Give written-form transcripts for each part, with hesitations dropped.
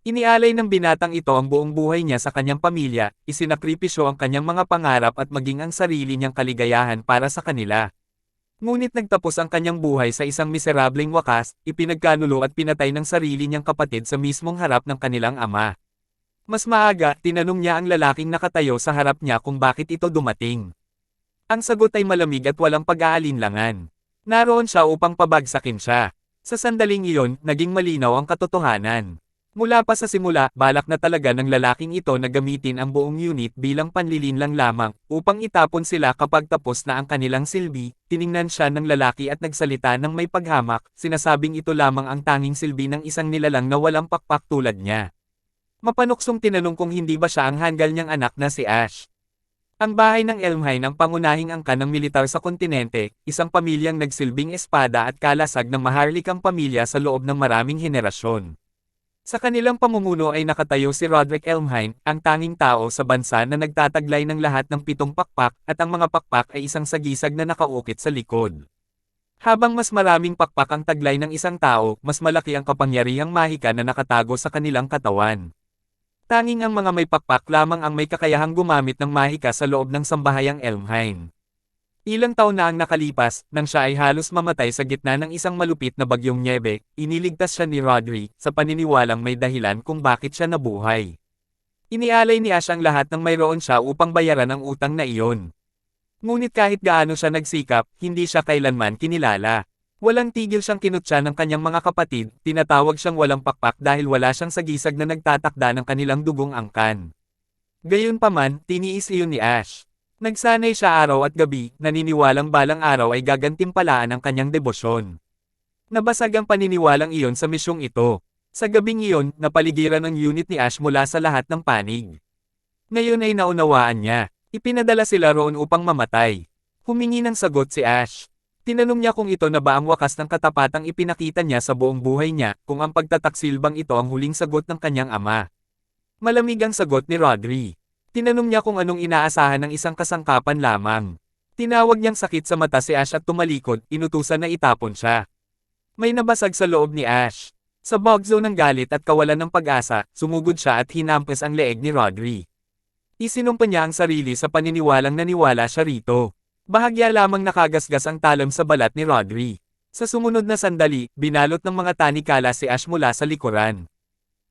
Inialay ng binatang ito ang buong buhay niya sa kanyang pamilya, isinakripisyo ang kanyang mga pangarap at maging ang sarili niyang kaligayahan para sa kanila. Ngunit nagtapos ang kanyang buhay sa isang miserableng wakas, ipinagkanulo at pinatay ng sarili niyang kapatid sa mismong harap ng kanilang ama. Mas maaga, tinanong niya ang lalaking nakatayo sa harap niya kung bakit ito dumating. Ang sagot ay malamig at walang pag-aalinlangan. Naroon siya upang pabagsakin siya. Sa sandaling iyon, naging malinaw ang katotohanan. Mula pa sa simula, balak na talaga ng lalaking ito na gamitin ang buong unit bilang panlilinlang lamang, upang itapon sila kapag tapos na ang kanilang silbi. Tiningnan siya ng lalaki at nagsalita ng may paghamak, sinasabing ito lamang ang tanging silbi ng isang nilalang na walang pakpak tulad niya. Mapanuksong tinanong kung hindi ba siya ang hanggal niyang anak na si Ash. Ang bahay ng Elmhine ang pangunahing angkan ng militar sa kontinente, isang pamilyang nagsilbing espada at kalasag ng maharlikang pamilya sa loob ng maraming henerasyon. Sa kanilang pamumuno ay nakatayo si Roderick Elmhine, ang tanging tao sa bansa na nagtataglay ng lahat ng 7 pakpak, at ang mga pakpak ay isang sagisag na nakaukit sa likod. Habang mas maraming pakpak ang taglay ng isang tao, mas malaki ang kapangyarihang mahika na nakatago sa kanilang katawan. Tanging ang mga may pakpak lamang ang may kakayahang gumamit ng mahika sa loob ng sambahayang Elmhine. Ilang taon na ang nakalipas, nang siya ay halos mamatay sa gitna ng isang malupit na bagyong nyebe, iniligtas siya ni Rodri, sa paniniwalang may dahilan kung bakit siya nabuhay. Inialay ni Ash ang lahat ng mayroon siya upang bayaran ang utang na iyon. Ngunit kahit gaano siya nagsikap, hindi siya kailanman kinilala. Walang tigil siyang kinutya ng kanyang mga kapatid, tinatawag siyang walang pakpak dahil wala siyang sagisag na nagtatakda ng kanilang dugong angkan. Gayunpaman, tiniis iyon ni Ash. Nagsanay siya araw at gabi, naniniwalang balang araw ay gagantimpalaan ang kanyang debosyon. Nabasag ang paniniwalang iyon sa misyong ito. Sa gabing iyon, napaligiran ang unit ni Ash mula sa lahat ng panig. Ngayon ay naunawaan niya. Ipinadala sila roon upang mamatay. Humingi ng sagot si Ash. Tinanong niya kung ito na ba ang wakas ng katapatang ipinakita niya sa buong buhay niya, kung ang pagtataksilbang ito ang huling sagot ng kanyang ama. Malamig ang sagot ni Rodri. Tinanong niya kung anong inaasahan ng isang kasangkapan lamang. Tinawag niyang sakit sa mata si Ash at tumalikod, inutusan na itapon siya. May nabasag sa loob ni Ash. Sa bugzo ng galit at kawalan ng pag-asa, sumugod siya at hinampas ang leeg ni Rodri. Isinumpa niya ang sarili sa paniniwalang naniwala siya rito. Bahagya lamang nakagasgas ang talam sa balat ni Rodri. Sa sumunod na sandali, binalot ng mga tanikala si Ash mula sa likuran.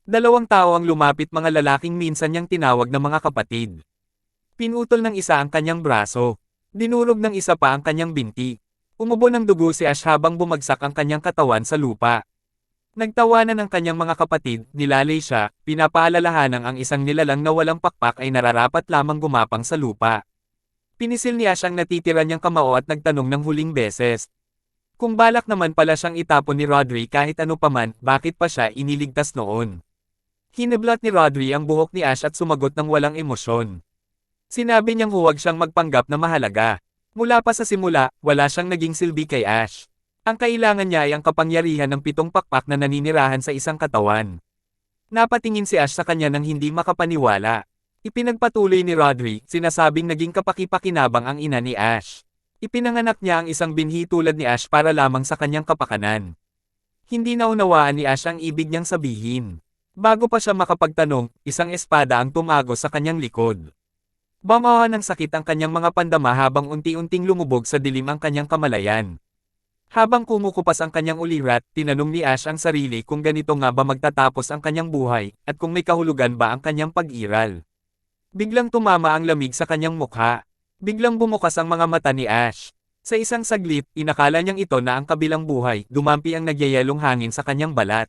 2 tao ang lumapit, mga lalaking minsan niyang tinawag na mga kapatid. Pinutol ng isa ang kanyang braso. Dinurog ng isa pa ang kanyang binti. Umubo ng dugo si Ash habang bumagsak ang kanyang katawan sa lupa. Nagtawanan ang kanyang mga kapatid, nilalay siya, pinapaalalahanang ang isang nilalang na walang pakpak ay nararapat lamang gumapang sa lupa. Pinisil ni Ash ang natitira niyang kamao at nagtanong ng huling beses. Kung balak naman pala siyang itapon ni Rodri kahit ano paman, bakit pa siya iniligtas noon? Hinablat ni Rodri ang buhok ni Ash at sumagot ng walang emosyon. Sinabi niyang huwag siyang magpanggap na mahalaga. Mula pa sa simula, wala siyang naging silbi kay Ash. Ang kailangan niya ay ang kapangyarihan ng 7 pakpak na naninirahan sa isang katawan. Napatingin si Ash sa kanya nang hindi makapaniwala. Ipinagpatuloy ni Rodri, sinasabing naging kapaki-pakinabang ang ina ni Ash. Ipinanganak niya ang isang binhi tulad ni Ash para lamang sa kanyang kapakanan. Hindi naunawaan ni Ash ang ibig niyang sabihin. Bago pa siya makapagtanong, isang espada ang tumago sa kanyang likod. Bamawa ng sakit ang kanyang mga pandama habang unti-unting lumubog sa dilim ang kanyang kamalayan. Habang kumukupas ang kanyang ulirat, tinanong ni Ash ang sarili kung ganito nga ba magtatapos ang kanyang buhay, at kung may kahulugan ba ang kanyang pag-iral. Biglang tumama ang lamig sa kanyang mukha. Biglang bumukas ang mga mata ni Ash. Sa isang saglit, inakala niyang ito na ang kabilang buhay, dumampi ang nagyayelong hangin sa kanyang balat.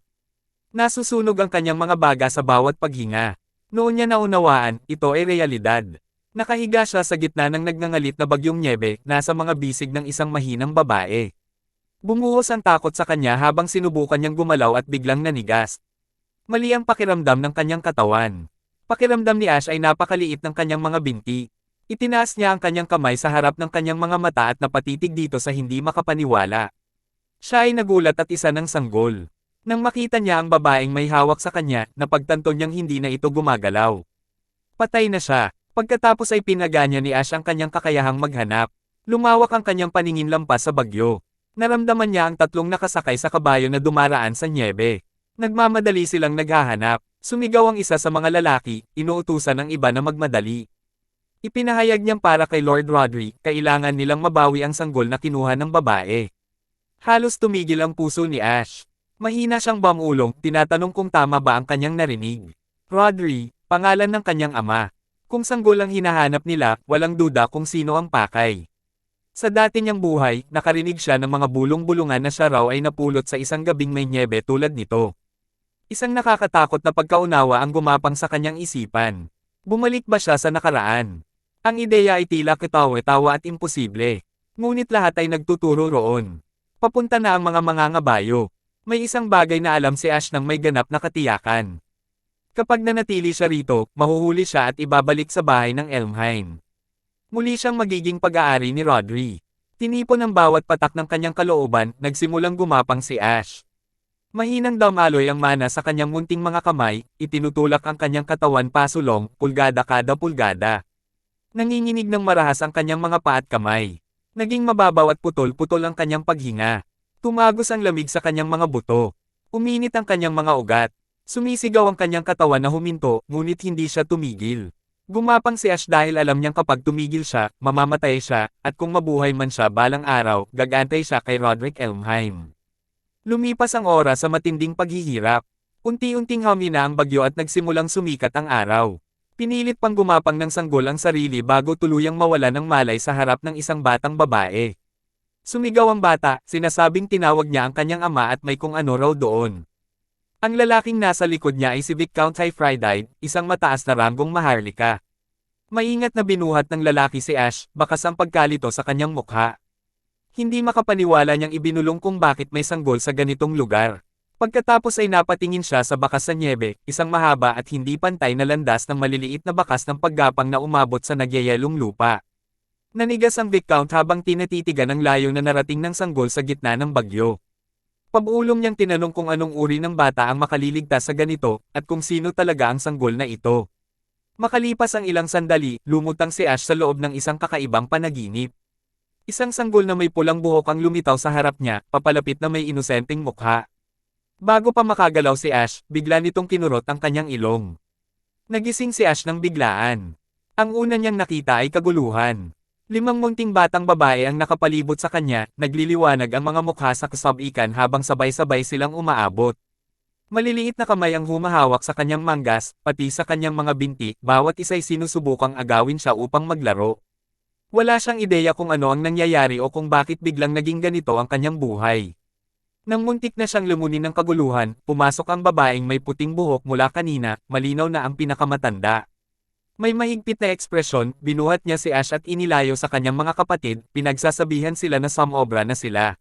Nasusunog ang kanyang mga baga sa bawat paghinga. Noon niya naunawaan, ito ay realidad. Nakahiga siya sa gitna ng nagngangalit na bagyong nyebe, nasa mga bisig ng isang mahinang babae. Bumuhos ang takot sa kanya habang sinubukan niyang gumalaw at biglang nanigas. Mali ang pakiramdam ng kanyang katawan. Pakiramdam ni Ash ay napakaliit ng kanyang mga binti. Itinaas niya ang kanyang kamay sa harap ng kanyang mga mata at napatitig dito sa hindi makapaniwala. Siya ay nagulat at isa ng sanggol. Nang makita niya ang babaeng may hawak sa kanya, napagtanto niyang hindi na ito gumagalaw. Patay na siya. Pagkatapos ay pinaganya ni Ash ang kanyang kakayahang maghanap. Lumawak ang kanyang paningin lampas sa bagyo. Naramdaman niya ang tatlong nakasakay sa kabayo na dumaraan sa nyebe. Nagmamadali silang naghahanap. Sumigaw ang isa sa mga lalaki, inuutusan ng iba na magmadali. Ipinahayag niyang para kay Lord Rodri, kailangan nilang mabawi ang sanggol na kinuha ng babae. Halos tumigil ang puso ni Ash. Mahina siyang bamulong, tinatanong kung tama ba ang kanyang narinig. Rodri, pangalan ng kanyang ama. Kung sanggol ang hinahanap nila, walang duda kung sino ang pakay. Sa dati niyang buhay, nakarinig siya ng mga bulong-bulungan na siya raw ay napulot sa isang gabing may nyebe tulad nito. Isang nakakatakot na pagkaunawa ang gumapang sa kanyang isipan. Bumalik ba siya sa nakaraan? Ang ideya ay tila katawa-tawa at imposible. Ngunit lahat ay nagtuturo roon. Papunta na ang mga mangangabayo. May isang bagay na alam si Ash nang may ganap na katiyakan. Kapag nanatili siya rito, mahuhuli siya at ibabalik sa bahay ng Elmhine. Muli siyang magiging pag-aari ni Rodri. Tinipon ang bawat patak ng kanyang kalooban, nagsimulang gumapang si Ash. Mahinang damaloy ang mana sa kanyang munting mga kamay, itinutulak ang kanyang katawan pasulong, pulgada kada pulgada. Nanginginig ng marahas ang kanyang mga paa at kamay. Naging mababaw at putol-putol ang kanyang paghinga. Tumagos ang lamig sa kanyang mga buto. Uminit ang kanyang mga ugat. Sumisigaw ang kanyang katawan na huminto, ngunit hindi siya tumigil. Gumapang si Ash dahil alam niyang kapag tumigil siya, mamamatay siya, at kung mabuhay man siya balang araw, gagantay siya kay Roderick Elmhine. Lumipas ang oras sa matinding paghihirap. Unti-unting humina ang bagyo at nagsimulang sumikat ang araw. Pinilit pang gumapang ng sanggol ang sarili bago tuluyang mawala ng malay sa harap ng isang batang babae. Sumigaw ang bata, sinasabing tinawag niya ang kanyang ama at may kung ano raw doon. Ang lalaking nasa likod niya ay si Viscount Hyfrydide, isang mataas na ranggong maharlika. Maingat na binuhat ng lalaki si Ash, bakas ang pagkalito sa kanyang mukha. Hindi makapaniwala niyang ibinulong kung bakit may sanggol sa ganitong lugar. Pagkatapos ay napatingin siya sa bakas sa nyebe, isang mahaba at hindi pantay na landas ng maliliit na bakas ng paggapang na umabot sa nagyayelong lupa. Nanigas ang Viscount habang tinatitigan ang layo na narating ng sanggol sa gitna ng bagyo. Pabulong niyang tinanong kung anong uri ng bata ang makaliligtas sa ganito, at kung sino talaga ang sanggol na ito. Makalipas ang ilang sandali, lumutang si Ash sa loob ng isang kakaibang panaginip. Isang sanggol na may pulang buhok ang lumitaw sa harap niya, papalapit na may inosenteng mukha. Bago pa makagalaw si Ash, bigla nitong kinurot ang kanyang ilong. Nagising si Ash ng biglaan. Ang una niyang nakita ay kaguluhan. 5 munting batang babae ang nakapalibot sa kanya, nagliliwanag ang mga mukha sa kasabikan habang sabay-sabay silang umaabot. Maliliit na kamay ang humahawak sa kanyang manggas, pati sa kanyang mga binti, bawat isa'y sinusubukang agawin siya upang maglaro. Wala siyang ideya kung ano ang nangyayari o kung bakit biglang naging ganito ang kanyang buhay. Nang muntik na siyang lumunin ng kaguluhan, pumasok ang babaeng may puting buhok mula kanina, malinaw na ang pinakamatanda. May mahigpit na ekspresyon, binuhat niya si Ash at inilayo sa kanyang mga kapatid, pinagsasabihan sila na sumobra na sila.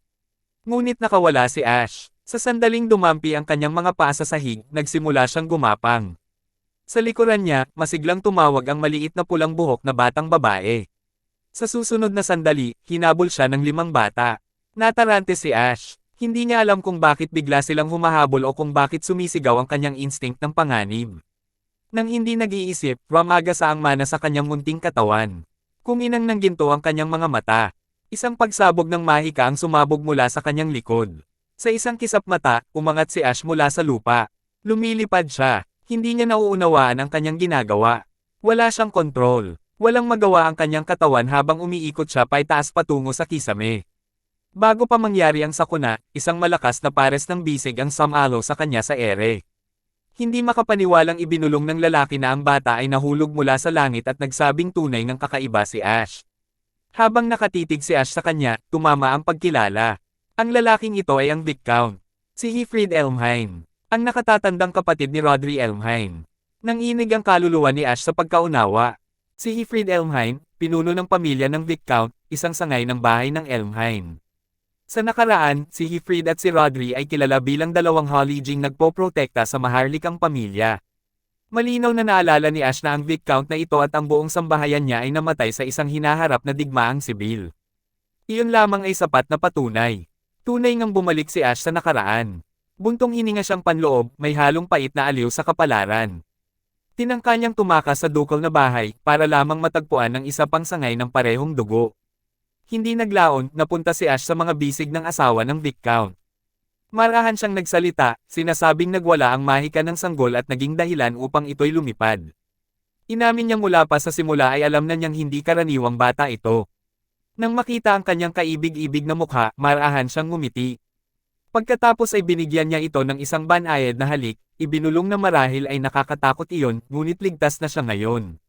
Ngunit nakawala si Ash. Sa sandaling dumampi ang kanyang mga paa sa sahig, nagsimula siyang gumapang. Sa likuran niya, masiglang tumawag ang maliit na pulang buhok na batang babae. Sa susunod na sandali, hinabol siya ng 5 bata. Natarante si Ash. Hindi niya alam kung bakit bigla silang humahabol o kung bakit sumisigaw ang kanyang instinct ng panganib. Nang hindi nag-iisip, ramaga sa ang mana sa kanyang munting katawan. Kuminang ng ginto ang kanyang mga mata. Isang pagsabog ng mahika ang sumabog mula sa kanyang likod. Sa isang kisap mata, umangat si Ash mula sa lupa. Lumilipad siya. Hindi niya nauunawaan ang kanyang ginagawa. Wala siyang kontrol. Walang magawa ang kanyang katawan habang umiikot siya paitaas patungo sa kisame. Bago pa mangyari ang sakuna, isang malakas na pares ng bisig ang sumalo sa kanya sa ere. Hindi makapaniwalang ibinulong ng lalaki na ang bata ay nahulog mula sa langit at nagsabing tunay ng kakaiba si Ash. Habang nakatitig si Ash sa kanya, tumama ang pagkilala. Ang lalaking ito ay ang Viscount. Si Hyfryd Elmhine. Ang nakatatandang kapatid ni Rodri Elmhine. Nanginig ang kaluluwa ni Ash sa pagkaunawa. Si Hyfryd Elmhine, pinuno ng pamilya ng Viscount, isang sangay ng bahay ng Elmhine. Sa nakaraan, si Hyfryd at si Rodri ay kilala bilang dalawang Holiging nagpoprotekta sa maharlikang pamilya. Malinaw na naalala ni Ash na ang Viscount na ito at ang buong sambahayan niya ay namatay sa isang hinaharap na digmaang sibil. Iyon lamang ay sapat na patunay. Tunay ngang bumalik si Ash sa nakaraan. Buntong hininga siyang panloob, may halong pait na aliw sa kapalaran. Tinangka niyang tumakas sa dukol na bahay para lamang matagpuan ng isa pang sangay ng parehong dugo. Hindi naglaon, napunta si Ash sa mga bisig ng asawa ng Viscount. Marahan siyang nagsalita, sinasabing nagwala ang mahika ng sanggol at naging dahilan upang ito'y lumipad. Inamin niyang mula pa sa simula ay alam na niyang hindi karaniwang bata ito. Nang makita ang kanyang kaibig-ibig na mukha, marahan siyang ngumiti. Pagkatapos ay binigyan niya ito ng isang banayad na halik, ibinulong na marahil ay nakakatakot iyon, ngunit ligtas na siya ngayon.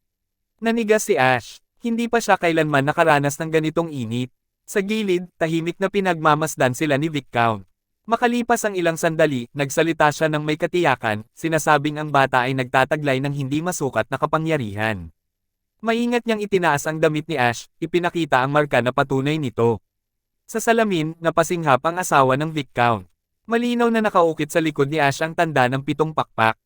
Nanigas si Ash, hindi pa siya kailanman nakaranas ng ganitong init. Sa gilid, tahimik na pinagmamasdan sila ni Viscount. Makalipas ang ilang sandali, nagsalita siya ng may katiyakan, sinasabing ang bata ay nagtataglay ng hindi masukat na kapangyarihan. Maingat niyang itinaas ang damit ni Ash, ipinakita ang marka na patunay nito. Sa salamin, napasinghap ang asawa ng Viscount. Malinaw na nakaukit sa likod ni Ash ang tanda ng 7 pakpak.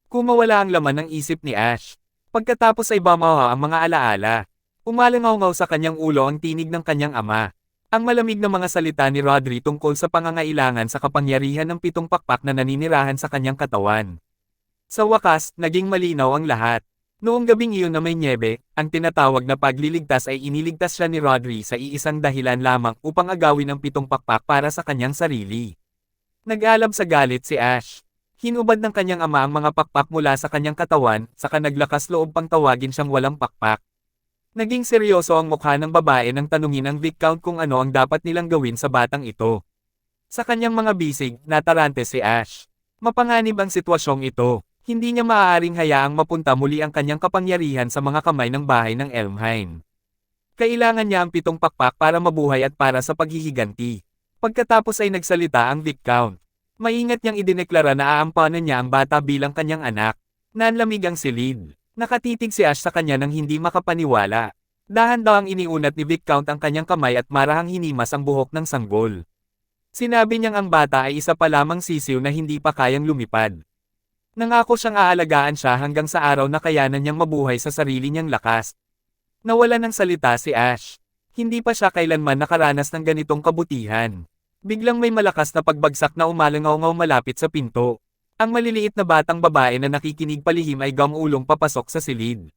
Kumawala ang laman ng isip ni Ash. Pagkatapos ay bumaha ang mga alaala. Umalangaw-ngaw sa kanyang ulo ang tinig ng kanyang ama. Ang malamig na mga salita ni Rodri tungkol sa pangangailangan sa kapangyarihan ng 7 pakpak na naninirahan sa kanyang katawan. Sa wakas, naging malinaw ang lahat. Noong gabing iyon na may nyebe, ang tinatawag na pagliligtas ay iniligtas siya ni Rodri sa iisang dahilan lamang upang agawin ang 7 pakpak para sa kanyang sarili. Nag-alab sa galit si Ash. Hinubad ng kanyang ama ang mga pakpak mula sa kanyang katawan, saka naglakas loob pang tawagin siyang walang pakpak. Naging seryoso ang mukha ng babae nang tanungin ang Viscount kung ano ang dapat nilang gawin sa batang ito. Sa kanyang mga bisig, natarante si Ash. Mapanganib ang sitwasyong ito. Hindi niya maaaring hayaang mapunta muli ang kanyang kapangyarihan sa mga kamay ng bahay ng Elmhine. Kailangan niya ang 7 pakpak para mabuhay at para sa paghihiganti. Pagkatapos ay nagsalita ang Viscount. Maingat niyang idineklara na aampanan niya ang bata bilang kanyang anak. Nanlamig ang silid. Nakatitig si Ash sa kanya nang hindi makapaniwala. Dahan-dahang iniunat ni Viscount ang kanyang kamay at marahang hinimas ang buhok ng sanggol. Sinabi niyang ang bata ay isa pa lamang sisiw na hindi pa kayang lumipad. Nangako siyang aalagaan siya hanggang sa araw na kayanan niyang mabuhay sa sarili niyang lakas. Nawala ng salita si Ash. Hindi pa siya kailanman nakaranas ng ganitong kabutihan. Biglang may malakas na pagbagsak na umalangaw-ngaw malapit sa pinto. Ang maliliit na batang babae na nakikinig palihim ay gamulong papasok sa silid.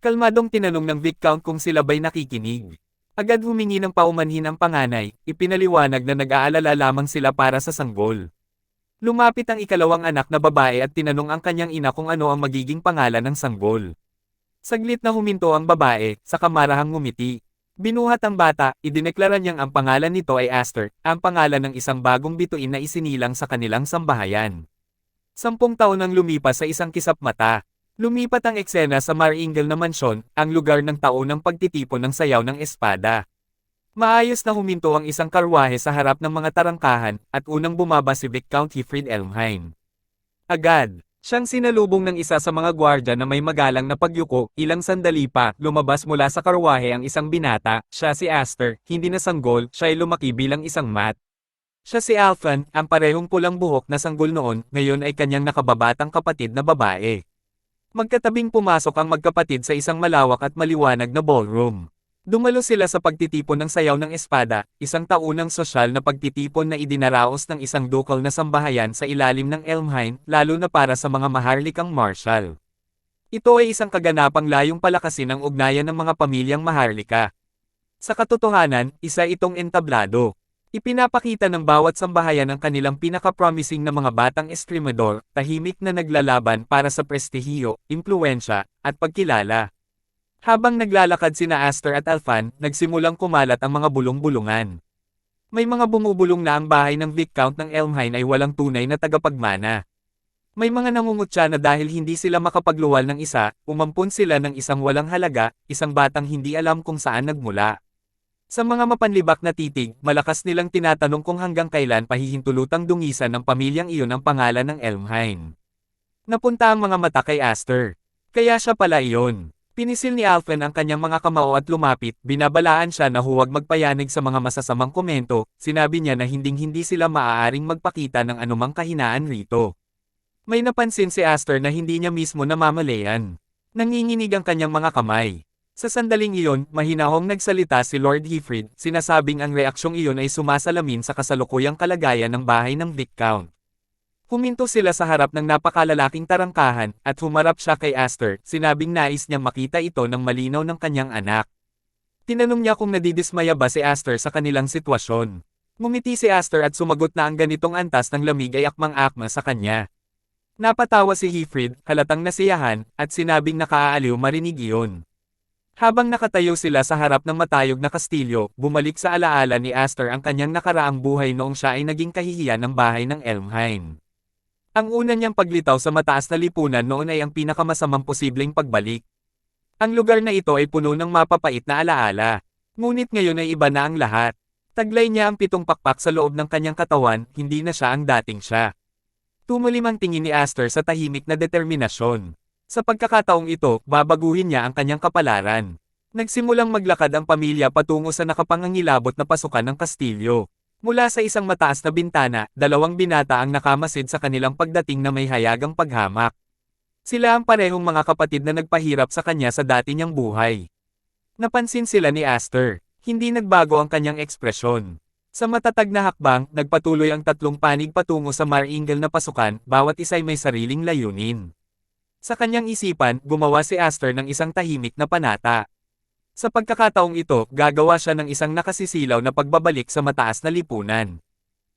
Kalmadong tinanong ng Viscount kung sila ba'y nakikinig. Agad humingi ng paumanhin ang panganay, ipinaliwanag na nag-aalala lamang sila para sa sanggol. Lumapit ang ikalawang anak na babae at tinanong ang kanyang ina kung ano ang magiging pangalan ng sanggol. Saglit na huminto ang babae, saka marahang ngumiti. Binuhat ang bata, idineklara niyang ang pangalan nito ay Aster, ang pangalan ng isang bagong bituin na isinilang sa kanilang sambahayan. 10 taon nang lumipas sa isang kisap mata. Lumipat ang eksena sa Maringel na mansyon, ang lugar ng taunang pagtitipon ng sayaw ng espada. Maayos na huminto ang isang karwahe sa harap ng mga tarangkahan, at unang bumaba si Viscount Hifrid Elmhine. Agad, siyang sinalubong ng isa sa mga gwardya na may magalang na pagyuko, ilang sandali pa, lumabas mula sa karwahe ang isang binata, siya si Aster, hindi na sanggol, siya ay lumaki bilang isang mat. Siya si Alphan, ang parehong pulang buhok na sanggol noon, ngayon ay kanyang nakababatang kapatid na babae. Magkatabing pumasok ang magkapatid sa isang malawak at maliwanag na ballroom. Dumalo sila sa pagtitipon ng sayaw ng espada, isang taunang sosyal na pagtitipon na idinaraos ng isang dukal na sambahayan sa ilalim ng Elmhine, lalo na para sa mga maharlikang marshal. Ito ay isang kaganapang layong palakasin ang ugnayan ng mga pamilyang maharlika. Sa katotohanan, isa itong entablado. Ipinapakita ng bawat sambahayan ang kanilang pinaka-promising na mga batang eskrimador, tahimik na naglalaban para sa prestihiyo, impluwensya, at pagkilala. Habang naglalakad sina Aster at Alphan, nagsimulang kumalat ang mga bulong-bulungan. May mga bumubulong na ang bahay ng Viscount ng Elmhine ay walang tunay na tagapagmana. May mga nangungutya na dahil hindi sila makapagluwal ng isa, umampun sila ng isang walang halaga, isang batang hindi alam kung saan nagmula. Sa mga mapanlibak na titig, malakas nilang tinatanong kung hanggang kailan pahihintulutang dungisan ng pamilyang iyon ang pangalan ng Elmhine. Napunta ang mga mata kay Aster. Kaya siya pala iyon. Pinisil ni Alphen ang kanyang mga kamao at lumapit, binabalaan siya na huwag magpayanig sa mga masasamang komento, sinabi niya na hinding-hindi sila maaaring magpakita ng anumang kahinaan rito. May napansin si Aster na hindi niya mismo namamalayan. Nanginginig ang kanyang mga kamay. Sa sandaling iyon, mahinahong nagsalita si Lord Hifrid, sinasabing ang reaksyong iyon ay sumasalamin sa kasalukuyang kalagayan ng bahay ng Viscount. Huminto sila sa harap ng napakalalaking tarangkahan, at humarap siya kay Aster, sinabing nais niyang makita ito ng malinaw ng kanyang anak. Tinanong niya kung nadidismaya ba si Aster sa kanilang sitwasyon. Ngumiti si Aster at sumagot na ang ganitong antas ng lamig ay akmang-akma sa kanya. Napatawa si Heifrid, halatang nasiyahan, at sinabing nakaaaliw marinig iyon. Habang nakatayo sila sa harap ng matayog na kastilyo, bumalik sa alaala ni Aster ang kanyang nakaraang buhay noong siya ay naging kahihiyan ng bahay ng Elmhine. Ang una niyang paglitaw sa mataas na lipunan noon ay ang pinakamasamang posibleng pagbalik. Ang lugar na ito ay puno ng mapapait na alaala. Ngunit ngayon ay iba na ang lahat. Taglay niya ang 7 pakpak sa loob ng kanyang katawan, hindi na siya ang dating siya. Tumulim ang tingin ni Aster sa tahimik na determinasyon. Sa pagkakataong ito, babaguhin niya ang kanyang kapalaran. Nagsimulang maglakad ang pamilya patungo sa nakapangangilabot na pasukan ng kastilyo. Mula sa isang mataas na bintana, 2 binata ang nakamasid sa kanilang pagdating na may hayagang paghamak. Sila ang parehong mga kapatid na nagpahirap sa kanya sa dati niyang buhay. Napansin sila ni Aster. Hindi nagbago ang kanyang ekspresyon. Sa matatag na hakbang, nagpatuloy ang 3 panig patungo sa maringal na pasukan, bawat isa'y may sariling layunin. Sa kanyang isipan, gumawa si Aster ng isang tahimik na panata. Sa pagkakataong ito, gagawa siya ng isang nakasisilaw na pagbabalik sa mataas na lipunan.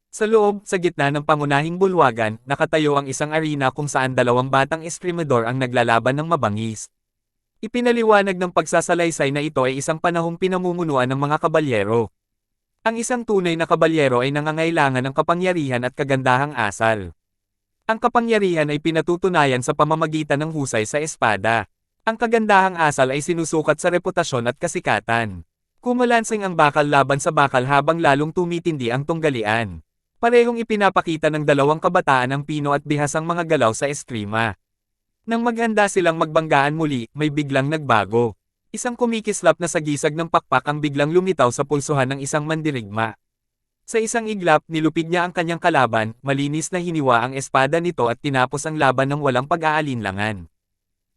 Sa loob, sa gitna ng pangunahing bulwagan, nakatayo ang isang arena kung saan 2 batang eskrimador ang naglalaban ng mabangis. Ipinaliwanag ng pagsasalaysay na ito ay isang panahong pinamumunuan ng mga kabalyero. Ang isang tunay na kabalyero ay nangangailangan ng kapangyarihan at kagandahang asal. Ang kapangyarihan ay pinatutunayan sa pamamagitan ng husay sa espada. Ang kagandahang asal ay sinusukat sa reputasyon at kasikatan. Kumalansing ang bakal laban sa bakal habang lalong tumitindi ang tunggalian. Parehong ipinapakita ng 2 kabataan ang pino at bihasang mga galaw sa eskrima. Nang maghanda silang magbanggaan muli, may biglang nagbago. Isang kumikislap na sagisag ng pakpak ang biglang lumitaw sa pulsuhan ng isang mandirigma. Sa isang iglap, nilupig niya ang kanyang kalaban, malinis na hiniwa ang espada nito at tinapos ang laban ng walang pag-aalinlangan.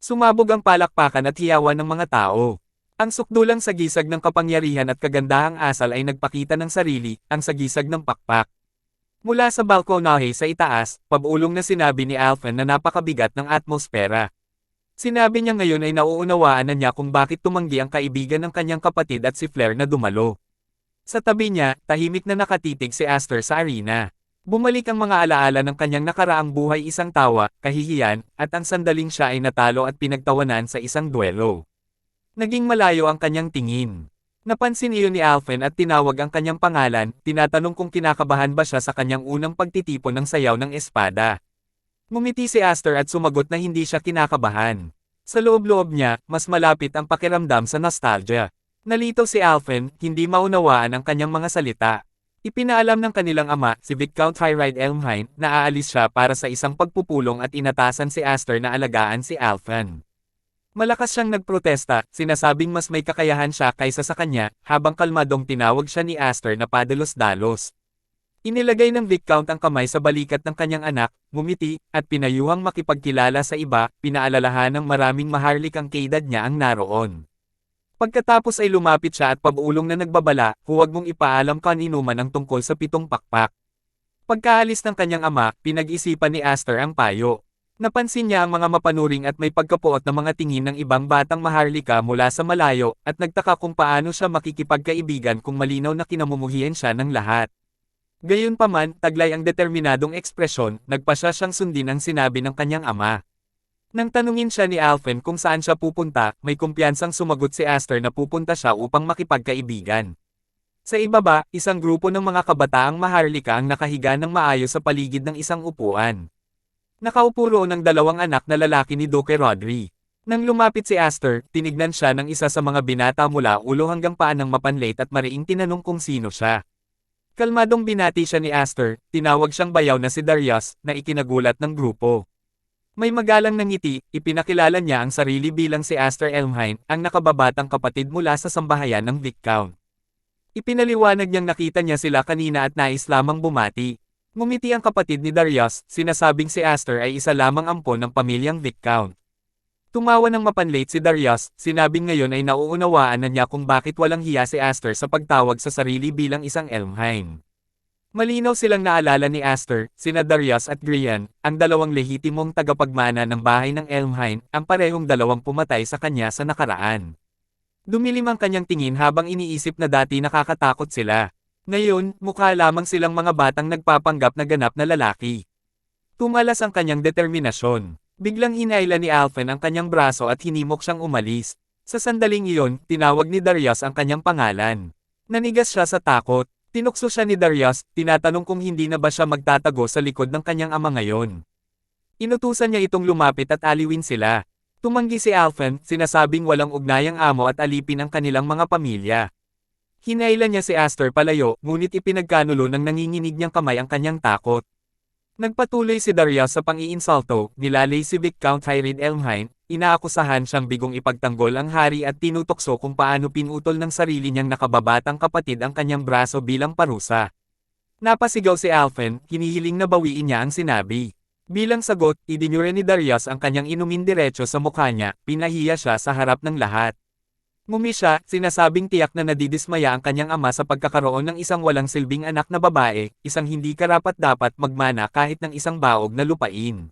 Sumabog ang palakpakan at hiyawan ng mga tao. Ang sukdulang sagisag ng kapangyarihan at kagandahang asal ay nagpakita ng sarili, ang sagisag ng pakpak. Mula sa balkonahe sa itaas, pabulong na sinabi ni Alphen na napakabigat ng atmosfera. Sinabi niya ngayon ay nauunawaan na niya kung bakit tumanggi ang kaibigan ng kanyang kapatid at si Flare na dumalo. Sa tabi niya, tahimik na nakatitig si Aster sa arena. Bumalik ang mga alaala ng kanyang nakaraang buhay, isang tawa, kahihiyan, at ang sandaling siya ay natalo at pinagtawanan sa isang duelo. Naging malayo ang kanyang tingin. Napansin iyon ni Alphen at tinawag ang kanyang pangalan, tinatanong kung kinakabahan ba siya sa kanyang unang pagtitipon ng sayaw ng espada. Ngumiti si Aster at sumagot na hindi siya kinakabahan. Sa loob-loob niya, mas malapit ang pakiramdam sa nostalgia. Nalito si Alphen, hindi maunawaan ang kanyang mga salita. Ipinaalam ng kanilang ama, si Viscount Hyride Elmhine, na aalis siya para sa isang pagpupulong at inatasan si Aster na alagaan si Alphen. Malakas siyang nagprotesta, sinasabing mas may kakayahan siya kaysa sa kanya, habang kalmadong tinawag siya ni Aster na padalos-dalos. Inilagay ng Viscount ang kamay sa balikat ng kanyang anak, ngumiti, at pinayuhang makipagkilala sa iba, pinaalalahan ng maraming maharlikang kaedad niya ang naroon. Pagkatapos ay lumapit siya at pabulong na nagbabala, huwag mong ipaalam kaninuman ang tungkol sa 7 pakpak. Pagkaalis ng kanyang ama, pinag-isipan ni Aster ang payo. Napansin niya ang mga mapanuring at may pagkapuot na mga tingin ng ibang batang maharlika mula sa malayo, at nagtaka kung paano siya makikipagkaibigan kung malinaw na kinamumuhian siya ng lahat. Gayunpaman, taglay ang determinadong ekspresyon, nagpasya siyang sundin ang sinabi ng kanyang ama. Nang tanungin siya ni Alphen kung saan siya pupunta, may kumpiyansang sumagot si Aster na pupunta siya upang makipagkaibigan. Sa ibaba, isang grupo ng mga kabataang maharlika ang nakahiga ng maayos sa paligid ng isang upuan. Nakaupo roon ang 2 anak na lalaki ni Duke Rodri. Nang lumapit si Aster, tinignan siya ng isa sa mga binata mula ulo hanggang paa ng mapanlate at mariing tinanong kung sino siya. Kalmadong binati siya ni Aster, tinawag siyang bayaw na si Darius, na ikinagulat ng grupo. May magalang na ngiti, ipinakilala niya ang sarili bilang si Aster Elmhine, ang nakababatang kapatid mula sa sambahayan ng Viscount. Ipinaliwanag niyang nakita niya sila kanina at nais lamang bumati. Ngumiti ang kapatid ni Darius, sinasabing si Aster ay isa lamang ampon ng pamilyang Viscount. Tumawa ng mapanlate si Darius, sinabing ngayon ay nauunawaan na niya kung bakit walang hiya si Aster sa pagtawag sa sarili bilang isang Elmhine. Malinaw silang naalala ni Aster, sina Darius at Grian, ang 2 lehitimong tagapagmana ng bahay ng Elmhine, ang parehong 2 pumatay sa kanya sa nakaraan. Dumilim ang kanyang tingin habang iniisip na dati nakakatakot sila. Ngayon, mukha lamang silang mga batang nagpapanggap na ganap na lalaki. Tumalas ang kanyang determinasyon. Biglang hinayla ni Alphen ang kanyang braso at hinimok siyang umalis. Sa sandaling iyon, tinawag ni Darius ang kanyang pangalan. Nanigas siya sa takot. Tinukso siya ni Darius, tinatanong kung hindi na ba siya magtatago sa likod ng kanyang ama ngayon. Inutusan niya itong lumapit at aliwin sila. Tumanggi si Alphen, sinasabing walang ugnayang amo at alipin ang kanilang mga pamilya. Hinayla niya si Aster palayo, ngunit ipinagkanulo ng nanginginig niyang kamay ang kanyang takot. Nagpatuloy si Darius sa pang-iinsulto, nilalay si Viscount Hyride Elmhine, inaakusahan siyang bigong ipagtanggol ang hari at tinutokso kung paano pinutol ng sarili niyang nakababatang kapatid ang kanyang braso bilang parusa. Napasigaw si Alphen, hinihiling na bawiin niya ang sinabi. Bilang sagot, idinure ni Darius ang kanyang inumin diretso sa mukha niya, pinahiya siya sa harap ng lahat. Ngumi siya, sinasabing tiyak na nadidismaya ang kanyang ama sa pagkakaroon ng isang walang silbing anak na babae, isang hindi karapat-dapat magmana kahit ng isang baog na lupain.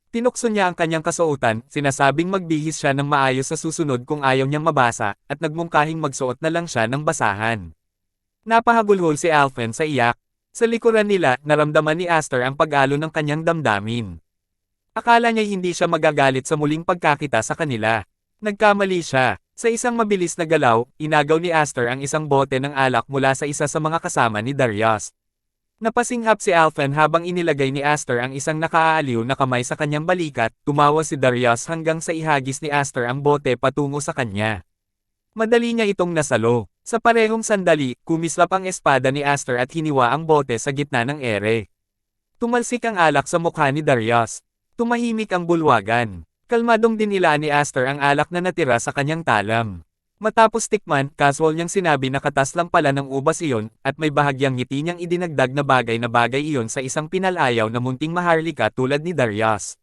Tinukso niya ang kanyang kasuotan, sinasabing magbihis siya ng maayos sa susunod kung ayaw niyang mabasa, at nagmungkahing magsuot na lang siya ng basahan. Napahagulhol si Alphen sa iyak. Sa likuran nila, naramdaman ni Aster ang pag-alo ng kanyang damdamin. Akala niya hindi siya magagalit sa muling pagkakita sa kanila. Nagkamali siya. Sa isang mabilis na galaw, inagaw ni Aster ang isang bote ng alak mula sa isa sa mga kasama ni Darius. Napasinghap si Alphen habang inilagay ni Aster ang isang nakaaaliw na kamay sa kanyang balikat, tumawa si Darius hanggang sa ihagis ni Aster ang bote patungo sa kanya. Madali niya itong nasalo. Sa parehong sandali, kumislap ang espada ni Aster at hiniwa ang bote sa gitna ng ere. Tumalsik ang alak sa mukha ni Darius. Tumahimik ang bulwagan. Kalmadong dinilaan ni Aster ang alak na natira sa kanyang talam. Matapos tikman, casual niyang sinabi na katas lang pala ng ubas iyon, at may bahagyang ngiti niyang idinagdag na bagay iyon sa isang pinalayaw na munting maharlika tulad ni Darius.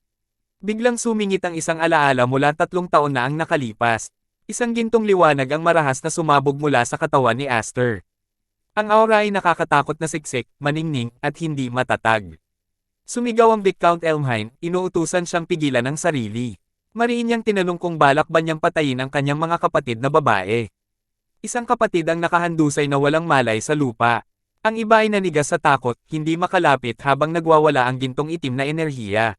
Biglang sumingit ang isang alaala mula 3 taon na ang nakalipas. Isang gintong liwanag ang marahas na sumabog mula sa katawan ni Aster. Ang aura ay nakakatakot na siksik, maningning, at hindi matatag. Sumigaw ang Viscount Elmhine, inuutusan siyang pigilan ang sarili. Mariin niyang tinanong kung balak ba niyang patayin ang kanyang mga kapatid na babae. Isang kapatid ang nakahandusay na walang malay sa lupa. Ang iba ay nanigas sa takot, hindi makalapit habang nagwawala ang gintong itim na enerhiya.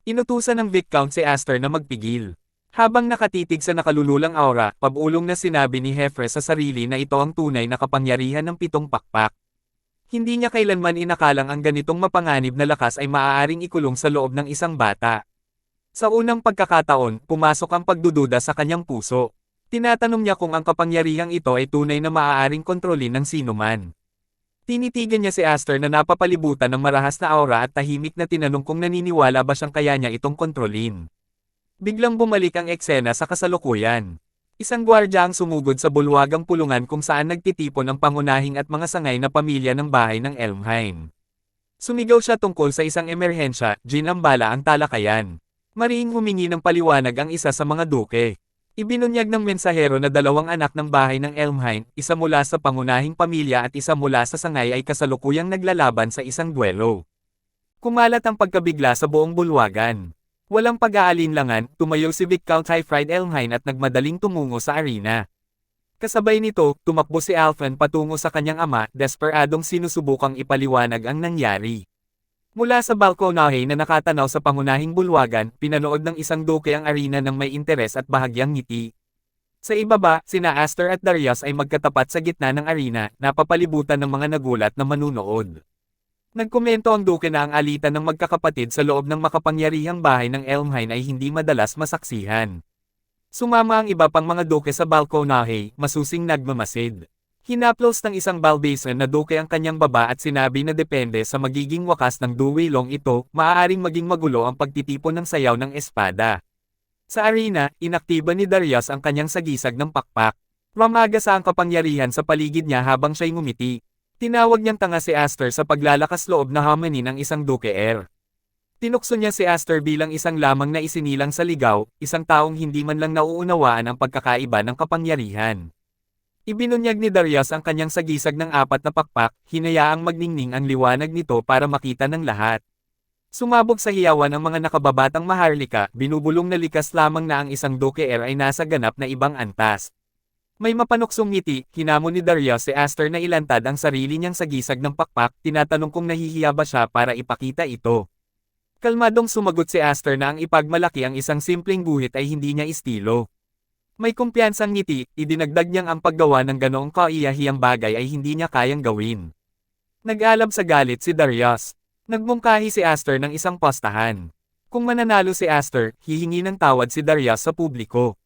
Inutusan ng Viscount si Aster na magpigil. Habang nakatitig sa nakalululang aura, pabulong na sinabi ni Hefre sa sarili na ito ang tunay na kapangyarihan ng 7 pakpak. Hindi niya kailanman inakalang ang ganitong mapanganib na lakas ay maaaring ikulong sa loob ng isang bata. Sa unang pagkakataon, pumasok ang pagdududa sa kanyang puso. Tinatanong niya kung ang kapangyarihang ito ay tunay na maaaring kontrolin ng sinuman. Tinitigan niya si Aster na napapalibutan ng marahas na aura at tahimik na tinanong kung naniniwala ba siyang kaya niya itong kontrolin. Biglang bumalik ang eksena sa kasalukuyan. Isang gwardya ang sumugod sa bulwagang pulungan kung saan nagtitipon ang pangunahing at mga sangay na pamilya ng bahay ng Elmhine. Sumigaw siya tungkol sa isang emerhensya, ginambala ang talakayan. Mariing humingi ng paliwanag ang isa sa mga duke. Ibinunyag ng mensahero na 2 anak ng bahay ng Elmhine, isa mula sa pangunahing pamilya at isa mula sa sangay ay kasalukuyang naglalaban sa isang duelo. Kumalat ang pagkabigla sa buong bulwagan. Walang pag-aalinlangan, tumayo si Viscount Hyride Elmhine at nagmadaling tumungo sa arena. Kasabay nito, tumakbo si Alphen patungo sa kanyang ama, desperadong sinusubukang ipaliwanag ang nangyari. Mula sa balkonahe na nakatanaw sa pangunahing bulwagan, pinanood ng isang duke ang arena ng may interes at bahagyang ngiti. Sa ibaba, sina Aster at Darius ay magkatapat sa gitna ng arena, napapalibutan ng mga nagulat na manunood. Nagkomento ang duke na ang alitan ng magkakapatid sa loob ng makapangyarihang bahay ng Elmhine ay hindi madalas masaksihan. Sumama ang iba pang mga duke sa balkonahe, masusing nagmamasid. Hinaplos ng isang Balbason na duke ang kanyang baba at sinabi na depende sa magiging wakas ng duwelong ito, maaaring maging magulo ang pagtitipon ng sayaw ng espada. Sa arena, inaktiba ni Darius ang kanyang sagisag ng pakpak. Ramagasa ang kapangyarihan sa paligid niya habang siya'y ngumiti. Tinawag niyang tanga si Aster sa paglalakas loob na hamanin ng isang duke heir. Tinukso niya si Aster bilang isang lamang na isinilang sa ligaw, isang taong hindi man lang nauunawaan ang pagkakaiba ng kapangyarihan. Ibinunyag ni Darius ang kanyang sagisag ng 4 na pakpak, hinayaang magningning ang liwanag nito para makita ng lahat. Sumabog sa hiyawan ang mga nakababatang maharlika, binubulong na likas lamang na ang isang duke heir ay nasa ganap na ibang antas. May mapanuksong ngiti, hinamon ni Darius si Aster na ilantad ang sarili niyang sa gisag ng pakpak, tinatanong kung nahihiya ba siya para ipakita ito. Kalmadong sumagot si Aster na ang ipagmalaki ang isang simpleng guhit ay hindi niya estilo. May kumpiyansang ngiti, idinagdag niyang ang paggawa ng ganoong kaiyahiyang bagay ay hindi niya kayang gawin. Nag-alab sa galit si Darius. Nagmungkahi si Aster ng isang postahan. Kung mananalo si Aster, hihingi ng tawad si Darius sa publiko.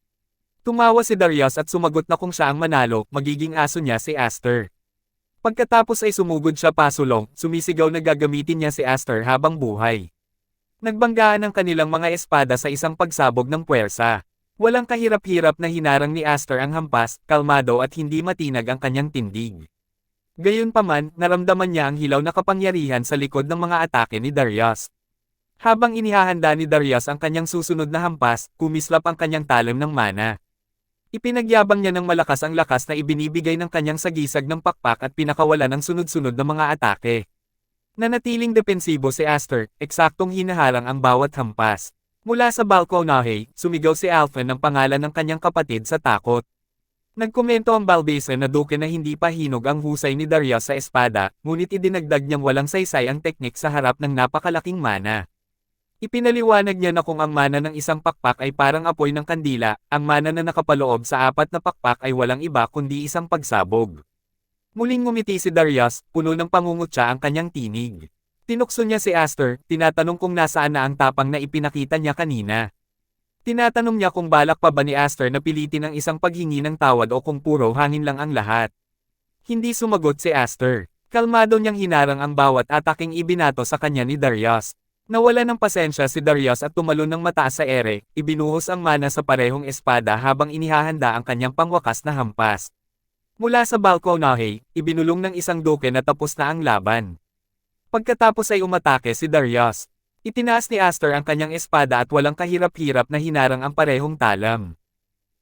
Tumawa si Darius at sumagot na kung siya ang manalo, magiging aso niya si Aster. Pagkatapos ay sumugod siya pasulong, sumisigaw na gagamitin niya si Aster habang buhay. Nagbanggaan ang kanilang mga espada sa isang pagsabog ng puwersa. Walang kahirap-hirap na hinarang ni Aster ang hampas, kalmado at hindi matinag ang kanyang tindig. Gayunpaman, naramdaman niya ang hilaw na kapangyarihan sa likod ng mga atake ni Darius. Habang inihahanda ni Darius ang kanyang susunod na hampas, kumislap ang kanyang talim ng mana. Ipinagyabang niya ng malakas ang lakas na ibinibigay ng kanyang sagisag ng pakpak at pinakawala ng sunod-sunod na mga atake. Nanatiling depensibo si Aster, eksaktong hinaharang ang bawat hampas. Mula sa balkonahe, sumigaw si Alphen ng pangalan ng kanyang kapatid sa takot. Nagkomento ang Balbesa na duke na hindi pa hinog ang husay ni Darius sa espada, ngunit idinagdag niyang walang saysay ang teknik sa harap ng napakalaking mana. Ipinaliwanag niya na kung ang mana ng isang pakpak ay parang apoy ng kandila, ang mana na nakapaloob sa apat na pakpak ay walang iba kundi isang pagsabog. Muling ngumiti si Darius, puno ng pangungutya ang kanyang tinig. Tinukso niya si Aster, tinatanong kung nasaan na ang tapang na ipinakita niya kanina. Tinatanong niya kung balak pa ba ni Aster na pilitin ang isang paghingi ng tawad o kung puro hangin lang ang lahat. Hindi sumagot si Aster. Kalmado niyang hinarang ang bawat ataking ibinato sa kanya ni Darius. Nawala ng pasensya si Darius at tumalon ng mataas sa ere, ibinuhos ang mana sa parehong espada habang inihahanda ang kanyang pangwakas na hampas. Mula sa balkonahe, ibinulong ng isang duke na tapos na ang laban. Pagkatapos ay umatake si Darius. Itinaas ni Aster ang kanyang espada at walang kahirap-hirap na hinarang ang parehong talam.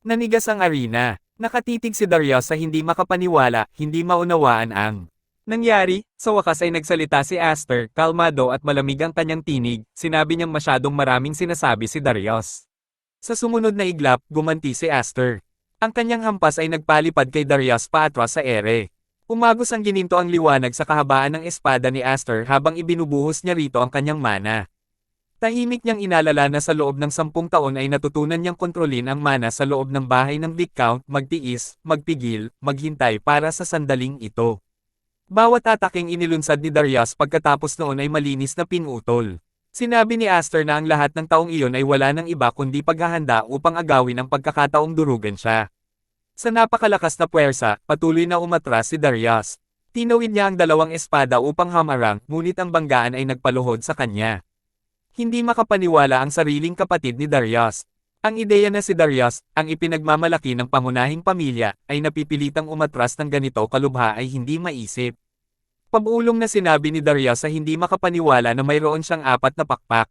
Nanigas ang arena. Nakatitig si Darius sa hindi makapaniwala, hindi maunawaan ang nangyari. Sa wakas ay nagsalita si Aster, kalmado at malamig ang kanyang tinig, sinabi niyang masyadong maraming sinasabi si Darius. Sa sumunod na iglap, gumanti si Aster. Ang kanyang hampas ay nagpalipad kay Darius paatras sa ere. Umagos ang gininto ang liwanag sa kahabaan ng espada ni Aster habang ibinubuhos niya rito ang kanyang mana. Tahimik niyang inalala na sa loob ng 10 taon ay natutunan niyang kontrolin ang mana sa loob ng bahay ng Viscount, magtiis, magpigil, maghintay para sa sandaling ito. Bawat ataking inilunsad ni Darius pagkatapos noon ay malinis na pinutol. Sinabi ni Aster na ang lahat ng taong iyon ay wala ng iba kundi paghahanda upang agawin ang pagkakataong durugan siya. Sa napakalakas na puwersa, patuloy na umatras si Darius. Tinawid niya ang dalawang espada upang hamarang, ngunit ang banggaan ay nagpaluhod sa kanya. Hindi makapaniwala ang sariling kapatid ni Darius. Ang ideya na si Darius, ang ipinagmamalaki ng pangunahing pamilya, ay napipilitang umatras ng ganito kalubha ay hindi maisip. Pabulong na sinabi ni Darius sa hindi makapaniwala na mayroon siyang 4 na pakpak.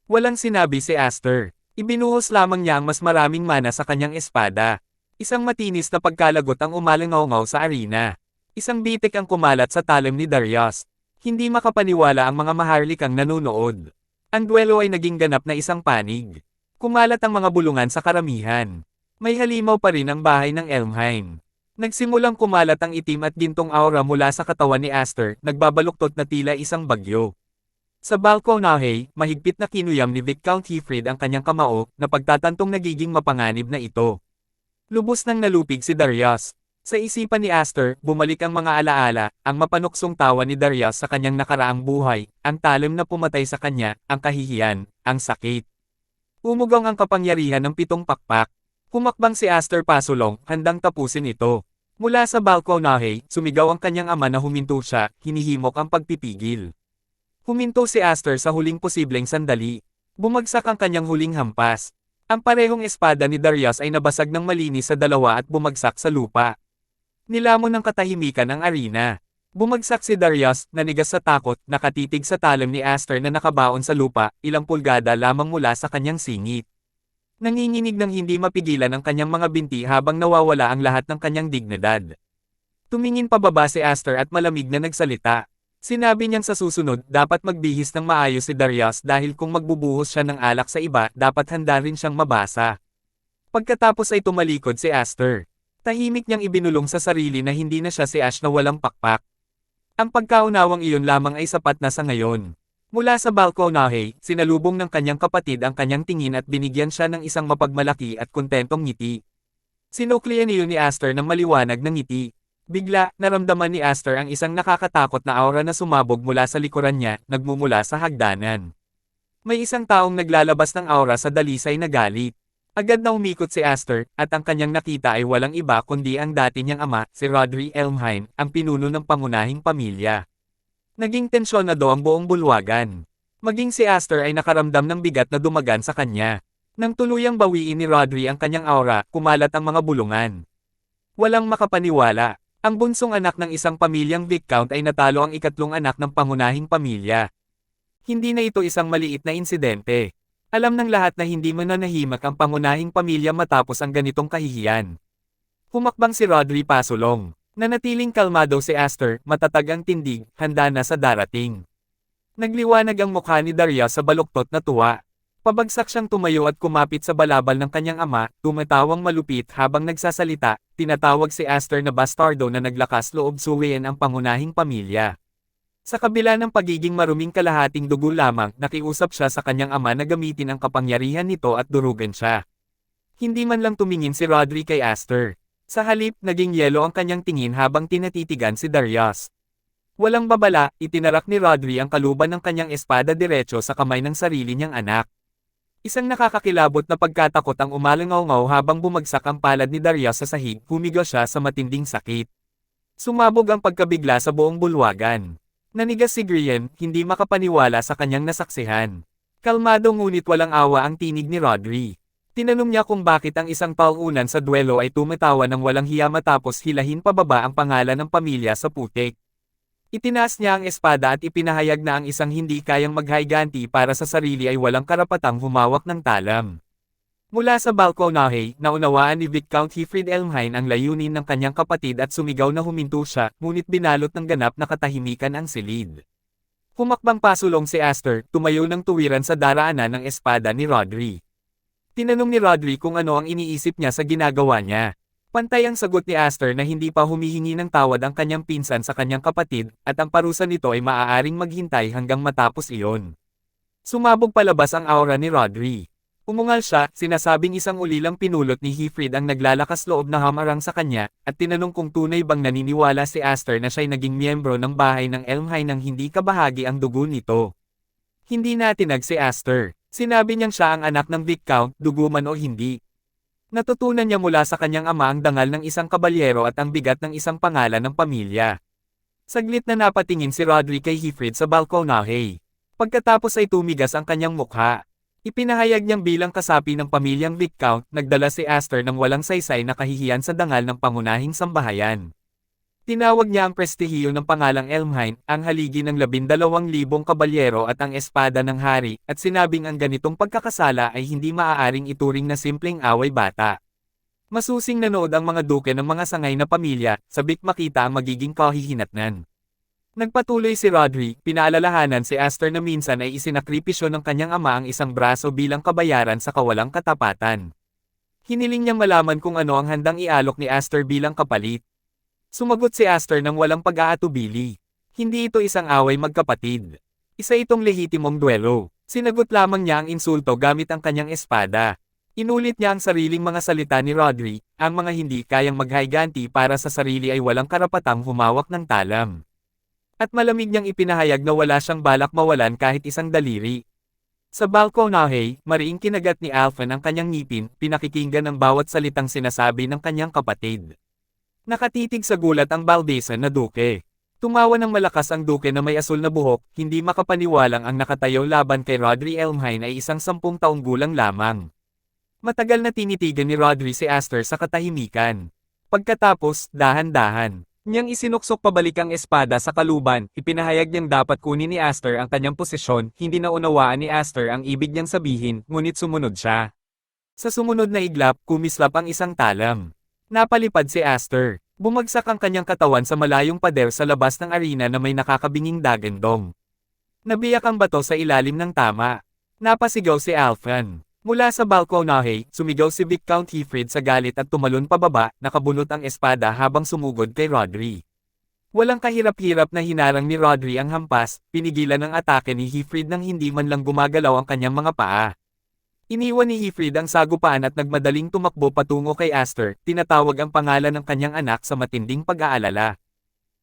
Walang sinabi si Aster. Ibinuhos lamang niya ang mas maraming mana sa kanyang espada. Isang matinis na pagkalagot ang umalangaw sa arena. Isang bitik ang kumalat sa talim ni Darius. Hindi makapaniwala ang mga maharlikang nanonood. Ang duelo ay naging ganap na isang panig. Kumalat ang mga bulungan sa karamihan. May halimaw pa rin ang bahay ng Elmheim. Nagsimulang kumalat ang itim at gintong aura mula sa katawan ni Aster, nagbabaluktot na tila isang bagyo. Sa balkonahe, mahigpit na kinuyam ni Viscount Heathred ang kanyang kamao, na pagtatantong nagiging mapanganib na ito. Lubos nang nalupig si Darius. Sa isipan ni Aster, bumalik ang mga alaala, ang mapanuksong tawa ni Darius sa kanyang nakaraang buhay, ang talim na pumatay sa kanya, ang kahihiyan, ang sakit. Umugong ang kapangyarihan ng 7 pakpak. Humakbang si Aster pasulong, handang tapusin ito. Mula sa balkonahe, sumigaw ang kanyang ama na huminto siya, hinihimok ang pagpipigil. Huminto si Aster sa huling posibleng sandali. Bumagsak ang kanyang huling hampas. Ang parehong espada ni Darius ay nabasag ng malinis sa dalawa at bumagsak sa lupa. Nilamon ng katahimikan ang arena. Bumagsak si Darius, nanigas sa takot, nakatitig sa talim ni Aster na nakabaon sa lupa, ilang pulgada lamang mula sa kanyang singit. Nanginginig ng hindi mapigilan ang kanyang mga binti habang nawawala ang lahat ng kanyang dignidad. Tumingin pababa si Aster at malamig na nagsalita. Sinabi niyang sa susunod, dapat magbihis ng maayos si Darius dahil kung magbubuhos siya ng alak sa iba, dapat handa rin siyang mabasa. Pagkatapos ay tumalikod si Aster. Tahimik niyang ibinulong sa sarili na hindi na siya si Ash na walang pakpak. Ang pagkaunawang iyon lamang ay sapat na sa ngayon. Mula sa balkonahe, sinalubong ng kanyang kapatid ang kanyang tingin at binigyan siya ng isang mapagmalaki at kontentong ngiti. Sinuklian niyo ni Aster ng maliwanag na ngiti. Bigla, naramdaman ni Aster ang isang nakakatakot na aura na sumabog mula sa likuran niya, nagmumula sa hagdanan. May isang taong naglalabas ng aura sa dalisay na galit. Agad na umikot si Aster, at ang kanyang nakita ay walang iba kundi ang dati niyang ama, si Rodri Elmhine, ang pinuno ng pangunahing pamilya. Naging tensyonado ang buong bulwagan. Maging si Aster ay nakaramdam ng bigat na dumagan sa kanya. Nang tuluyang bawiin ni Rodri ang kanyang aura, kumalat ang mga bulungan. Walang makapaniwala. Ang bunsong anak ng isang pamilyang Viscount ay natalo ang ikatlong anak ng pangunahing pamilya. Hindi na ito isang maliit na insidente. Alam ng lahat na hindi mananahimak ang pangunahing pamilya matapos ang ganitong kahihiyan. Humakbang si Rodri pasulong. Nanatiling kalmado si Aster, matatag ang tindig, handa na sa darating. Nagliwanag ang mukha ni Darius sa baluktot na tuwa. Pabagsak siyang tumayo at kumapit sa balabal ng kanyang ama, tumatawang malupit habang nagsasalita, tinatawag si Aster na bastardo na naglakas loob suwiin ang pangunahing pamilya. Sa kabila ng pagiging maruming kalahating dugo lamang, nakiusap siya sa kanyang ama na gamitin ang kapangyarihan nito at durugan siya. Hindi man lang tumingin si Rodri kay Aster. Sa halip, naging yelo ang kanyang tingin habang tinatitigan si Darius. Walang babala, itinarak ni Rodri ang kaluban ng kanyang espada diretso sa kamay ng sarili niyang anak. Isang nakakakilabot na pagkatakot ang umalangaw-ngaw habang bumagsak ang palad ni Darius sa sahig, humiga siya sa matinding sakit. Sumabog ang pagkabigla sa buong bulwagan. Nanigas si Grian, hindi makapaniwala sa kanyang nasaksihan. Kalmado ngunit walang awa ang tinig ni Rodri. Tinanong niya kung bakit ang isang pauunan sa duelo ay tumatawa ng walang hiya matapos hilahin pababa ang pangalan ng pamilya sa putik. Itinaas niya ang espada at ipinahayag na ang isang hindi kayang maghayganti para sa sarili ay walang karapatang humawak ng talam. Mula sa balkonahe, naunawaan ni Viscount Hifrid Elmhine ang layunin ng kanyang kapatid at sumigaw na huminto siya, ngunit binalot ng ganap na katahimikan ang silid. Humakbang pasulong si Aster, tumayo ng tuwiran sa daraanan ng espada ni Rodri. Tinanong ni Rodri kung ano ang iniisip niya sa ginagawa niya. Pantay ang sagot ni Aster na hindi pa humihingi ng tawad ang kanyang pinsan sa kanyang kapatid, at ang parusa nito ay maaaring maghintay hanggang matapos iyon. Sumabog palabas ang aura ni Rodri. Umungal siya, sinasabing isang ulilang pinulot ni Hifrid ang naglalakas loob na hamarang sa kanya, at tinanong kung tunay bang naniniwala si Aster na siya'y naging miyembro ng bahay ng Elmhine nang hindi kabahagi ang dugo nito. Hindi natinag si Aster. Sinabi niyang siya ang anak ng Viscount, dugo man o hindi. Natutunan niya mula sa kanyang ama ang dangal ng isang kabalyero at ang bigat ng isang pangalan ng pamilya. Saglit na napatingin si Rodri kay Hifrid sa balkonahe. Pagkatapos ay tumigas ang kanyang mukha. Ipinahayag niyang bilang kasapi ng pamilyang Viscount, nagdala si Aster ng walang saysay na kahihiyan sa dangal ng pangunahing sambahayan. Tinawag niya ang prestihiyo ng pangalang Elmhine, ang haligi ng 12,000 kabalyero at ang espada ng hari, at sinabing ang ganitong pagkakasala ay hindi maaaring ituring na simpleng away bata. Masusing nanood ang mga duke ng mga sangay na pamilya, sabik makita ang magiging kahihinatnan. Nagpatuloy si Rodri, pinaalalahanan si Aster na minsan ay isinakripisyo ng kanyang ama ang isang braso bilang kabayaran sa kawalang katapatan. Hiniling niyang malaman kung ano ang handang ialok ni Aster bilang kapalit. Sumagot si Aster ng walang pag-aatubili. Hindi ito isang away magkapatid. Isa itong lehitimong duelo. Sinagot lamang niya ang insulto gamit ang kanyang espada. Inulit niya ang sariling mga salita ni Rodri, ang mga hindi kayang maghayganti para sa sarili ay walang karapatang humawak ng talam. At malamig niyang ipinahayag na wala siyang balak mawalan kahit isang daliri. Sa balkonahe, mariing kinagat ni Alphen ang kanyang ngipin, pinakikinggan ang bawat salitang sinasabi ng kanyang kapatid. Nakatitig sa gulat ang Baldesan na duke. Tumawa ng malakas ang duke na may asul na buhok, hindi makapaniwalang ang nakatayo laban kay Rodri Elmhine ay isang 10 taong gulang lamang. Matagal na tinitigan ni Rodri si Aster sa katahimikan. Pagkatapos, dahan-dahan niyang isinuksok pabalik ang espada sa kaluban, ipinahayag niyang dapat kunin ni Aster ang kanyang posisyon, hindi naunawaan ni Aster ang ibig niyang sabihin, ngunit sumunod siya. Sa sumunod na iglap, kumislap ang isang talam. Napalipad si Aster. Bumagsak ang kanyang katawan sa malayong pader sa labas ng arena na may nakakabinging dagandong. Nabiyak ang bato sa ilalim ng tama. Napasigaw si Alphen. Mula sa balkonahe, sumigaw si Viscount Heathread sa galit at tumalon pababa, nakabunot ang espada habang sumugod kay Rodri. Walang kahirap-hirap na hinarang ni Rodri ang hampas, pinigilan ang atake ni Heathread nang hindi man lang gumagalaw ang kanyang mga paa. Iniwan ni Heathread ang sagupaan at nagmadaling tumakbo patungo kay Aster, tinatawag ang pangalan ng kanyang anak sa matinding pag-aalala.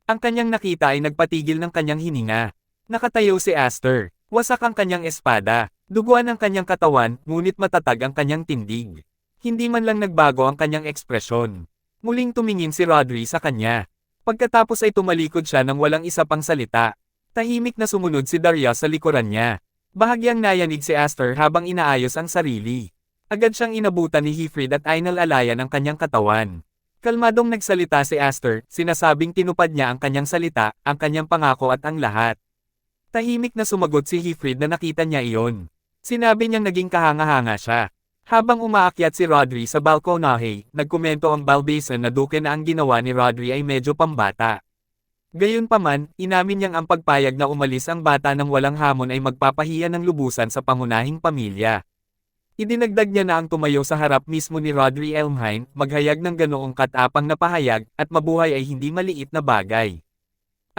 Ang kanyang nakita ay nagpatigil ng kanyang hininga. Nakatayo si Aster. Wasak ang kanyang espada. Duguan ang kanyang katawan, ngunit matatag ang kanyang tindig. Hindi man lang nagbago ang kanyang ekspresyon. Muling tumingin si Rodri sa kanya. Pagkatapos ay tumalikod siya nang walang isa pang salita. Tahimik na sumunod si Darius sa likuran niya. Bahagyang nayanig si Aster habang inaayos ang sarili. Agad siyang inabutan ni Heathread at inalalayan ang kanyang katawan. Kalmadong nagsalita si Aster, sinasabing tinupad niya ang kanyang salita, ang kanyang pangako at ang lahat. Tahimik na sumagot si Heathread na nakita niya iyon. Sinabi niyang naging kahanga-hanga siya. Habang umaakyat si Rodri sa balkonahe, nagkomento ang Balbason na duke na ang ginawa ni Rodri ay medyo pambata. Gayunpaman, inamin niyang ang pagpayag na umalis ang bata ng walang hamon ay magpapahiya ng lubusan sa pangunahing pamilya. Idinagdag niya na ang tumayo sa harap mismo ni Rodri Elmhine, maghayag ng ganoong katapang na pahayag, at mabuhay ay hindi maliit na bagay.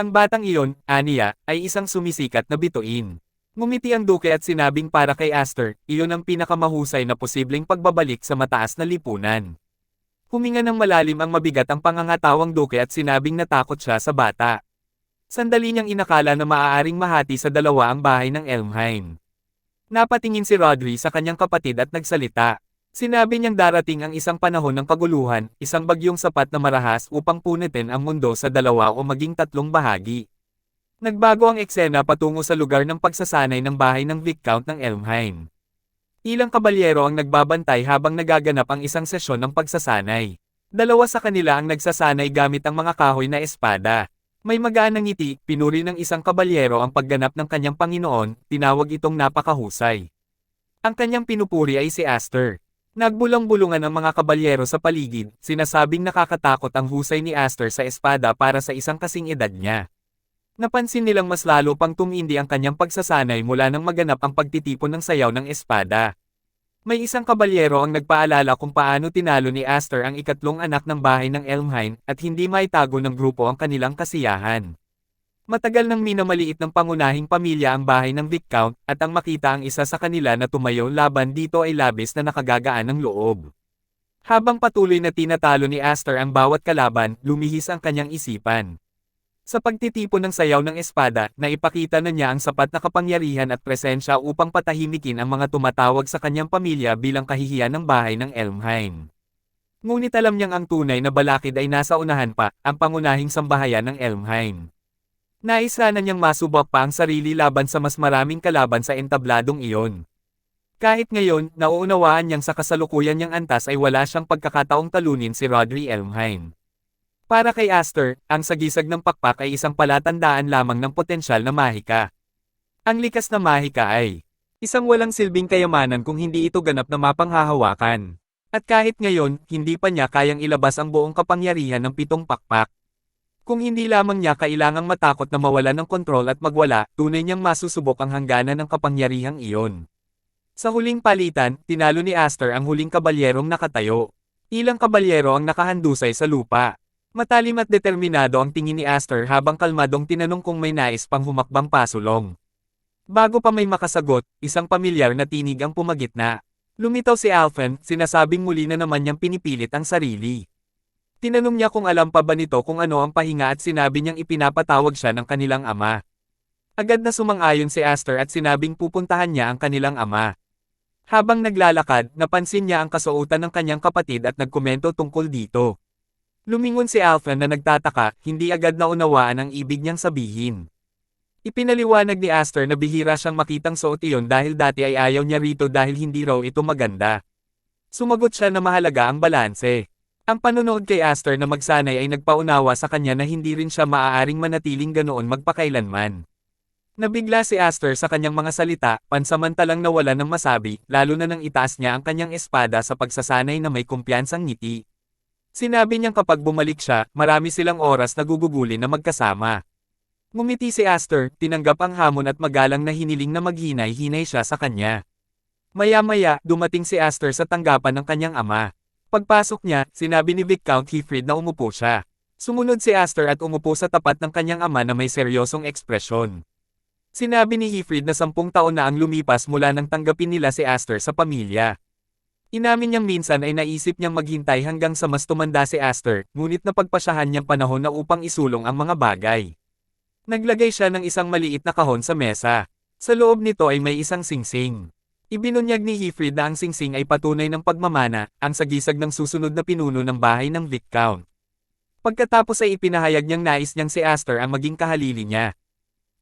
Ang batang iyon, aniya, ay isang sumisikat na bituin. Ngumiti ang duke at sinabing para kay Aster, iyon ang pinakamahusay na posibleng pagbabalik sa mataas na lipunan. Huminga ng malalim ang mabigat ang pangangatawang duke at sinabing natakot siya sa bata. Sandali niyang inakala na maaaring mahati sa dalawa ang bahay ng Elmhine. Napatingin si Rodri sa kanyang kapatid at nagsalita. Sinabi niyang darating ang isang panahon ng kaguluhan, isang bagyong sapat na marahas upang punitin ang mundo sa dalawa o maging tatlong bahagi. Nagbago ang eksena patungo sa lugar ng pagsasanay ng bahay ng Viscount ng Elmhine. Ilang kabalyero ang nagbabantay habang nagaganap ang isang sesyon ng pagsasanay. Dalawa sa kanila ang nagsasanay gamit ang mga kahoy na espada. May magaan na ngiti, pinuri ng isang kabalyero ang pagganap ng kanyang Panginoon, tinawag itong napakahusay. Ang kanyang pinupuri ay si Aster. Nagbulang-bulungan ang mga kabalyero sa paligid, sinasabing nakakatakot ang husay ni Aster sa espada para sa isang kasing edad niya. Napansin nilang mas lalo pang tumindi ang kanyang pagsasanay mula nang maganap ang pagtitipon ng sayaw ng espada. May isang kabalyero ang nagpaalala kung paano tinalo ni Aster ang ikatlong anak ng bahay ng Elmhine at hindi maitago ng grupo ang kanilang kasiyahan. Matagal nang minamaliit ng pangunahing pamilya ang bahay ng Viscount at ang makita ang isa sa kanila na tumayo laban dito ay labis na nakagagaan ng loob. Habang patuloy na tinatalo ni Aster ang bawat kalaban, lumihis ang kanyang isipan. Sa pagtitipon ng sayaw ng espada, naipakita na niya ang sapat na kapangyarihan at presensya upang patahimikin ang mga tumatawag sa kanyang pamilya bilang kahihiyan ng bahay ng Elmhine. Ngunit alam niyang ang tunay na balakid ay nasa unahan pa, ang pangunahing sambahayan ng Elmhine. Nais sana niyang masubok pa ang sarili laban sa mas maraming kalaban sa entabladong iyon. Kahit ngayon, nauunawaan niyang sa kasalukuyan niyang antas ay wala siyang pagkakataong talunin si Rodri Elmhine. Para kay Aster, ang sagisag ng pakpak ay isang palatandaan lamang ng potensyal na mahika. Ang likas na mahika ay isang walang silbing kayamanan kung hindi ito ganap na mapanghahawakan. At kahit ngayon, hindi pa niya kayang ilabas ang buong kapangyarihan ng 7 pakpak. Kung hindi lamang niya kailangang matakot na mawala ng kontrol at magwala, tunay niyang masusubok ang hangganan ng kapangyarihang iyon. Sa huling palitan, tinalo ni Aster ang huling kabalyerong nakatayo. Ilang kabalyero ang nakahandusay sa lupa. Matalim at determinado ang tingin ni Aster habang kalmadong tinanong kung may nais pang humakbang pasulong. Bago pa may makasagot, isang pamilyar na tinig ang pumagitna. Lumitaw si Alphen, sinasabing muli na naman niyang pinipilit ang sarili. Tinanong niya kung alam pa ba nito kung ano ang pahinga at sinabi niyang ipinapatawag siya ng kanilang ama. Agad na sumang-ayon si Aster at sinabing pupuntahan niya ang kanilang ama. Habang naglalakad, napansin niya ang kasuotan ng kanyang kapatid at nagkomento tungkol dito. Lumingon si Alphen na nagtataka, hindi agad naunawaan ang ibig niyang sabihin. Ipinaliwanag ni Aster na bihira siyang makitang suot iyon dahil dati ay ayaw niya rito dahil hindi raw ito maganda. Sumagot siya na mahalaga ang balanse. Ang panonood kay Aster na magsanay ay nagpaunawa sa kanya na hindi rin siya maaaring manatiling ganoon magpakailanman. Nabigla si Aster sa kanyang mga salita, pansamantalang nawala ng masabi, lalo na nang itaas niya ang kanyang espada sa pagsasanay na may kumpiyansang ngiti. Sinabi niyang kapag bumalik siya, marami silang oras na gugugulin na magkasama. Ngumiti si Aster, tinanggap ang hamon at magalang na hiniling na maghinay-hinay siya sa kanya. Maya-maya, dumating si Aster sa tanggapan ng kanyang ama. Pagpasok niya, sinabi ni Viscount Heathread na umupo siya. Sumunod si Aster at umupo sa tapat ng kanyang ama na may seryosong ekspresyon. Sinabi ni Heathread na 10 taon na ang lumipas mula nang tanggapin nila si Aster sa pamilya. Inamin niyang minsan ay naisip niyang maghintay hanggang sa mas tumanda si Aster, ngunit napagpasyahan niyang panahon na upang isulong ang mga bagay. Naglagay siya ng isang maliit na kahon sa mesa. Sa loob nito ay may isang singsing. Ibinunyag ni Heathread na ang singsing ay patunay ng pagmamana, ang sagisag ng susunod na pinuno ng bahay ng Viscount. Pagkatapos ay ipinahayag niyang nais niyang si Aster ang maging kahalili niya.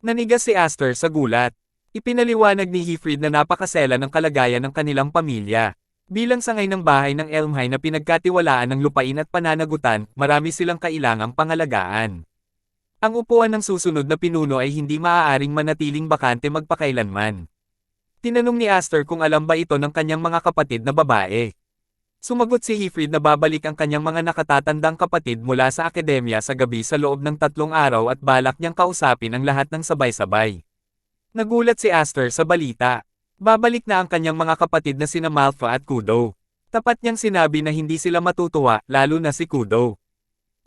Nanigas si Aster sa gulat. Ipinaliwanag ni Heathread na napakasela ng kalagayan ng kanilang pamilya. Bilang sangay ng bahay ng Elmhine na pinagkatiwalaan ng lupain at pananagutan, marami silang kailangang pangalagaan. Ang upuan ng susunod na pinuno ay hindi maaaring manatiling bakante magpakailanman. Tinanong ni Aster kung alam ba ito ng kanyang mga kapatid na babae. Sumagot si Heathread na babalik ang kanyang mga nakatatandang kapatid mula sa akademya sa gabi sa loob ng 3 araw at balak niyang kausapin ang lahat ng sabay-sabay. Nagulat si Aster sa balita. Babalik na ang kanyang mga kapatid na sina Malfa at Kudo. Tapat niyang sinabi na hindi sila matutuwa, lalo na si Kudo.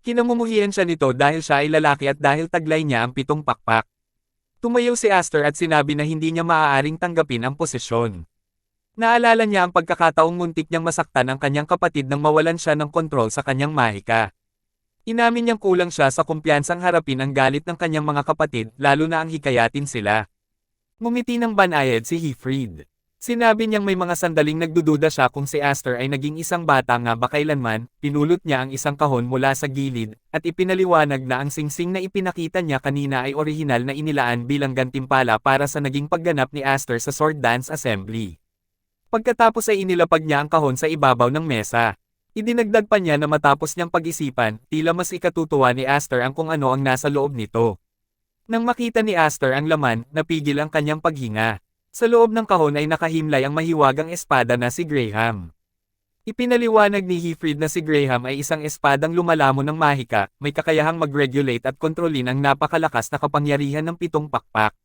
Kinamumuhian siya nito dahil siya ay lalaki at dahil taglay niya ang 7 pakpak. Tumayo si Aster at sinabi na hindi niya maaaring tanggapin ang posisyon. Naalala niya ang pagkakataong muntik niyang masaktan ang kanyang kapatid nang mawalan siya ng kontrol sa kanyang mahika. Inamin niyang kulang siya sa kumpiyansang harapin ang galit ng kanyang mga kapatid, lalo na ang hikayatin sila. Ngumiti ng banayad si Heathread. Sinabi niyang may mga sandaling nagdududa siya kung si Aster ay naging isang bata nga ba kailanman, pinulot niya ang isang kahon mula sa gilid, at ipinaliwanag na ang singsing na ipinakita niya kanina ay orihinal na inilaan bilang gantimpala para sa naging pagganap ni Aster sa Sword Dance Assembly. Pagkatapos ay inilapag niya ang kahon sa ibabaw ng mesa. Idinagdag pa niya na matapos niyang pag-isipan, tila mas ikatutuwa ni Aster ang kung ano ang nasa loob nito. Nang makita ni Aster ang laman, napigil ang kanyang paghinga. Sa loob ng kahon ay nakahimlay ang mahiwagang espada na si Graham. Ipinaliwanag ni Heathread na si Graham ay isang espadang lumalamon ng mahika, may kakayahang mag-regulate at kontrolin ang napakalakas na kapangyarihan ng 7 pakpak.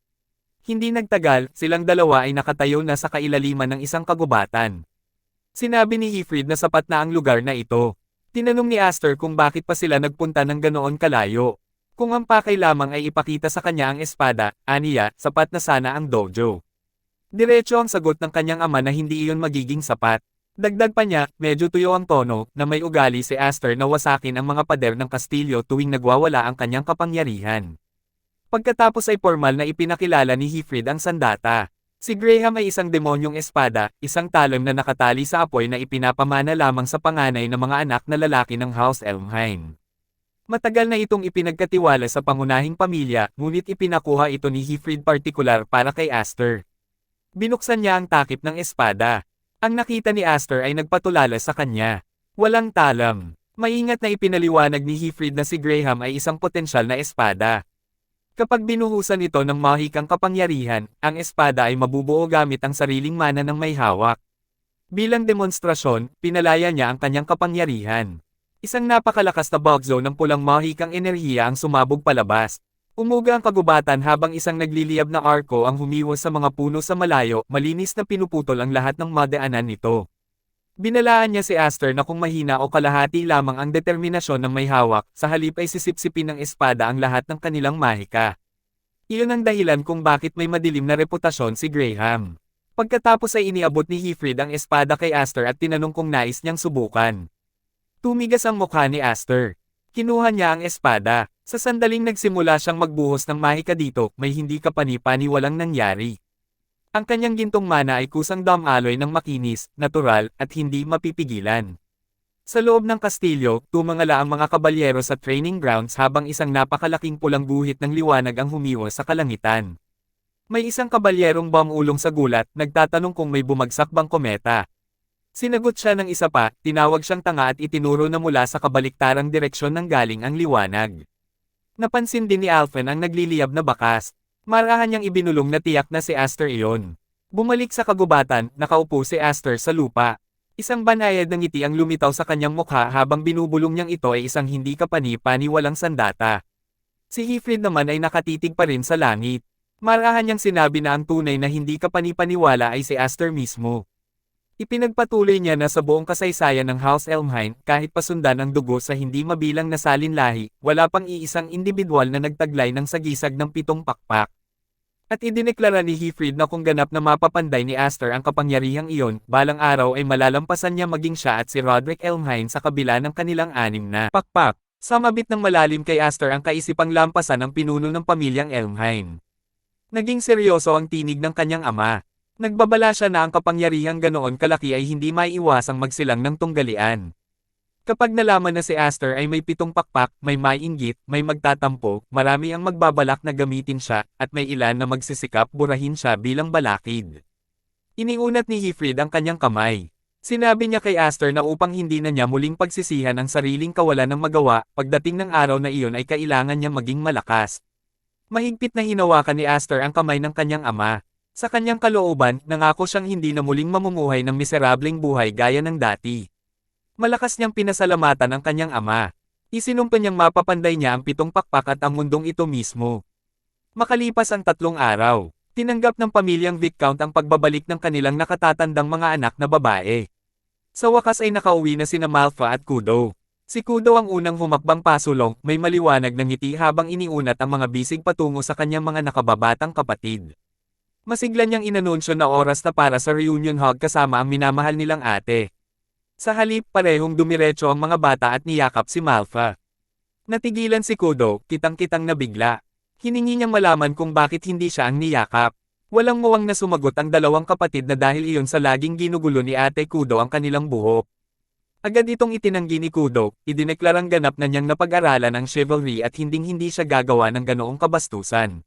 Hindi nagtagal, silang dalawa ay nakatayo na sa kailaliman ng isang kagubatan. Sinabi ni Heathread na sapat na ang lugar na ito. Tinanong ni Aster kung bakit pa sila nagpunta ng ganoon kalayo. Kung ang pakay lamang ay ipakita sa kanya ang espada, aniya, sapat na sana ang dojo. Diretso ang sagot ng kanyang ama na hindi iyon magiging sapat. Dagdag pa niya, medyo tuyo ang tono, na may ugali si Aster na wasakin ang mga pader ng kastilyo tuwing nagwawala ang kanyang kapangyarihan. Pagkatapos ay formal na ipinakilala ni Heathread ang sandata. Si Graham ay isang demonyong espada, isang talon na nakatali sa apoy na ipinapamana lamang sa panganay na mga anak na lalaki ng House Elmhine. Matagal na itong ipinagkatiwala sa pangunahing pamilya, ngunit ipinakuha ito ni Heathread partikular para kay Aster. Binuksan niya ang takip ng espada. Ang nakita ni Aster ay nagpatulala sa kanya. Walang talam. Maingat na ipinaliwanag ni Heathread na si Graham ay isang potensyal na espada. Kapag binuhusan ito ng mahikang kapangyarihan, ang espada ay mabubuo gamit ang sariling mana ng may hawak. Bilang demonstrasyon, pinalaya niya ang kanyang kapangyarihan. Isang napakalakas na bulk zone ng pulang mahikang enerhiya ang sumabog palabas. Umuga ang kagubatan habang isang nagliliyab na arko ang humiwas sa mga puno sa malayo, malinis na pinuputol ang lahat ng madaanan nito. Binalaan niya si Aster na kung mahina o kalahati lamang ang determinasyon ng may hawak, sa halip ay sisipsipin ng espada ang lahat ng kanilang mahika. Iyon ang dahilan kung bakit may madilim na reputasyon si Graham. Pagkatapos ay iniabot ni Heathread ang espada kay Aster at tinanong kung nais niyang subukan. Tumigas ang mukha ni Aster. Kinuha niya ang espada. Sa sandaling nagsimula siyang magbuhos ng mahika dito, may hindi kapani-pani walang nangyari. Ang kanyang gintong mana ay kusang damaloy ng makinis, natural, at hindi mapipigilan. Sa loob ng kastilyo, tumangala ang mga kabalyero sa training grounds habang isang napakalaking pulang guhit ng liwanag ang humiwas sa kalangitan. May isang kabalyerong bumulong sa gulat, nagtatanong kung may bumagsak bang kometa. Sinagot siya ng isa pa, tinawag siyang tanga at itinuro na mula sa kabaliktarang direksyon ng galing ang liwanag. Napansin din ni Alphen ang nagliliyab na bakas. Marahan niyang ibinulong na tiyak na si Aster iyon. Bumalik sa kagubatan, nakaupo si Aster sa lupa. Isang banayad ng ngiti ang lumitaw sa kanyang mukha habang binubulong niyang ito ay isang hindi kapani-pani walang sandata. Si Heathread naman ay nakatitig pa rin sa langit. Marahan niyang sinabi na ang tunay na hindi kapanipaniwala ay si Aster mismo. Ipinagpatuloy niya na sa buong kasaysayan ng House Elmhine, kahit pasundan ang dugo sa hindi mabilang na salinlahi, wala pang iisang individual na nagtaglay ng sagisag ng 7 pakpak. At idineklara ni Heifrid na kung ganap na mapapanday ni Aster ang kapangyarihang iyon, balang araw ay malalampasan niya maging siya at si Roderick Elmhine sa kabila ng kanilang 6 na pakpak. Sumabit ng malalim kay Aster ang kaisipang lampasan ng pinuno ng pamilyang Elmhine. Naging seryoso ang tinig ng kanyang ama. Nagbabala siya na ang kapangyarihang ganoon kalaki ay hindi maiiwasang magsilang ng tunggalian. Kapag nalaman na si Aster ay may 7 pakpak, may maiinggit, may magtatampo, marami ang magbabalak na gamitin siya, at may ilan na magsisikap burahin siya bilang balakid. Iniunat ni Heifrid ang kanyang kamay. Sinabi niya kay Aster na upang hindi na niya muling pagsisihan ang sariling kawalan ng magawa, pagdating ng araw na iyon ay kailangan niya maging malakas. Mahigpit na hinawakan ni Aster ang kamay ng kanyang ama. Sa kanyang kalooban, nangako siyang hindi na muling mamumuhay ng miserableng buhay gaya ng dati. Malakas niyang pinasalamatan ang kanyang ama. Isinumpa niyang mapapanday niya ang 7 pakpak at ang mundong ito mismo. Makalipas ang 3 araw, tinanggap ng pamilyang Viscount ang pagbabalik ng kanilang nakatatandang mga anak na babae. Sa wakas ay nakauwi na sina Malfa at Kudo. Si Kudo ang unang humakbang pasulong, may maliwanag na ngiti habang iniunat ang mga bisig patungo sa kanyang mga nakababatang kapatid. Masigla niyang inanunsyo na oras na para sa reunion hug kasama ang minamahal nilang ate. Sa halip, parehong dumiretso ang mga bata at niyakap si Malfa. Natigilan si Kudo, kitang-kitang nabigla. Hiningi niyang malaman kung bakit hindi siya ang niyakap. Walang muwang na sumagot ang dalawang kapatid na dahil iyon sa laging ginugulo ni Ate Kudo ang kanilang buhok. Agad itong itinanggi ni Kudo, idineklarang ganap na niyang napag-aralan ang chivalry at hinding-hindi siya gagawa ng ganoong kabastusan.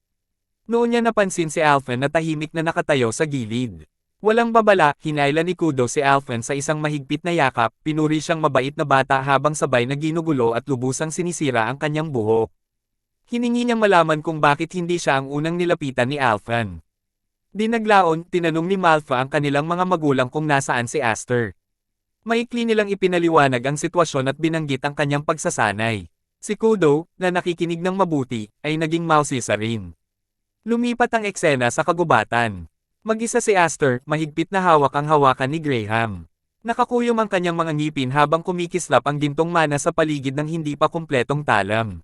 Noon niya napansin si Alphen na tahimik na nakatayo sa gilid. Walang babala, hinayla ni Kudo si Alphen sa isang mahigpit na yakap, pinuri siyang mabait na bata habang sabay na ginugulo at lubusang sinisira ang kanyang buhok. Hiningi niyang malaman kung bakit hindi siya ang unang nilapitan ni Alphen. Dinaglaon, tinanong ni Malfa ang kanilang mga magulang kung nasaan si Aster. Maikli nilang ipinaliwanag ang sitwasyon at binanggit ang kanyang pagsasanay. Si Kudo, na nakikinig ng mabuti, ay naging mausisa rin. Lumipat ang eksena sa kagubatan. Mag-isa si Aster, mahigpit na hawak ang hawakan ni Graham. Nakakuyom ang kanyang mga ngipin habang kumikislap ang gintong mana sa paligid ng hindi pa kumpletong talam.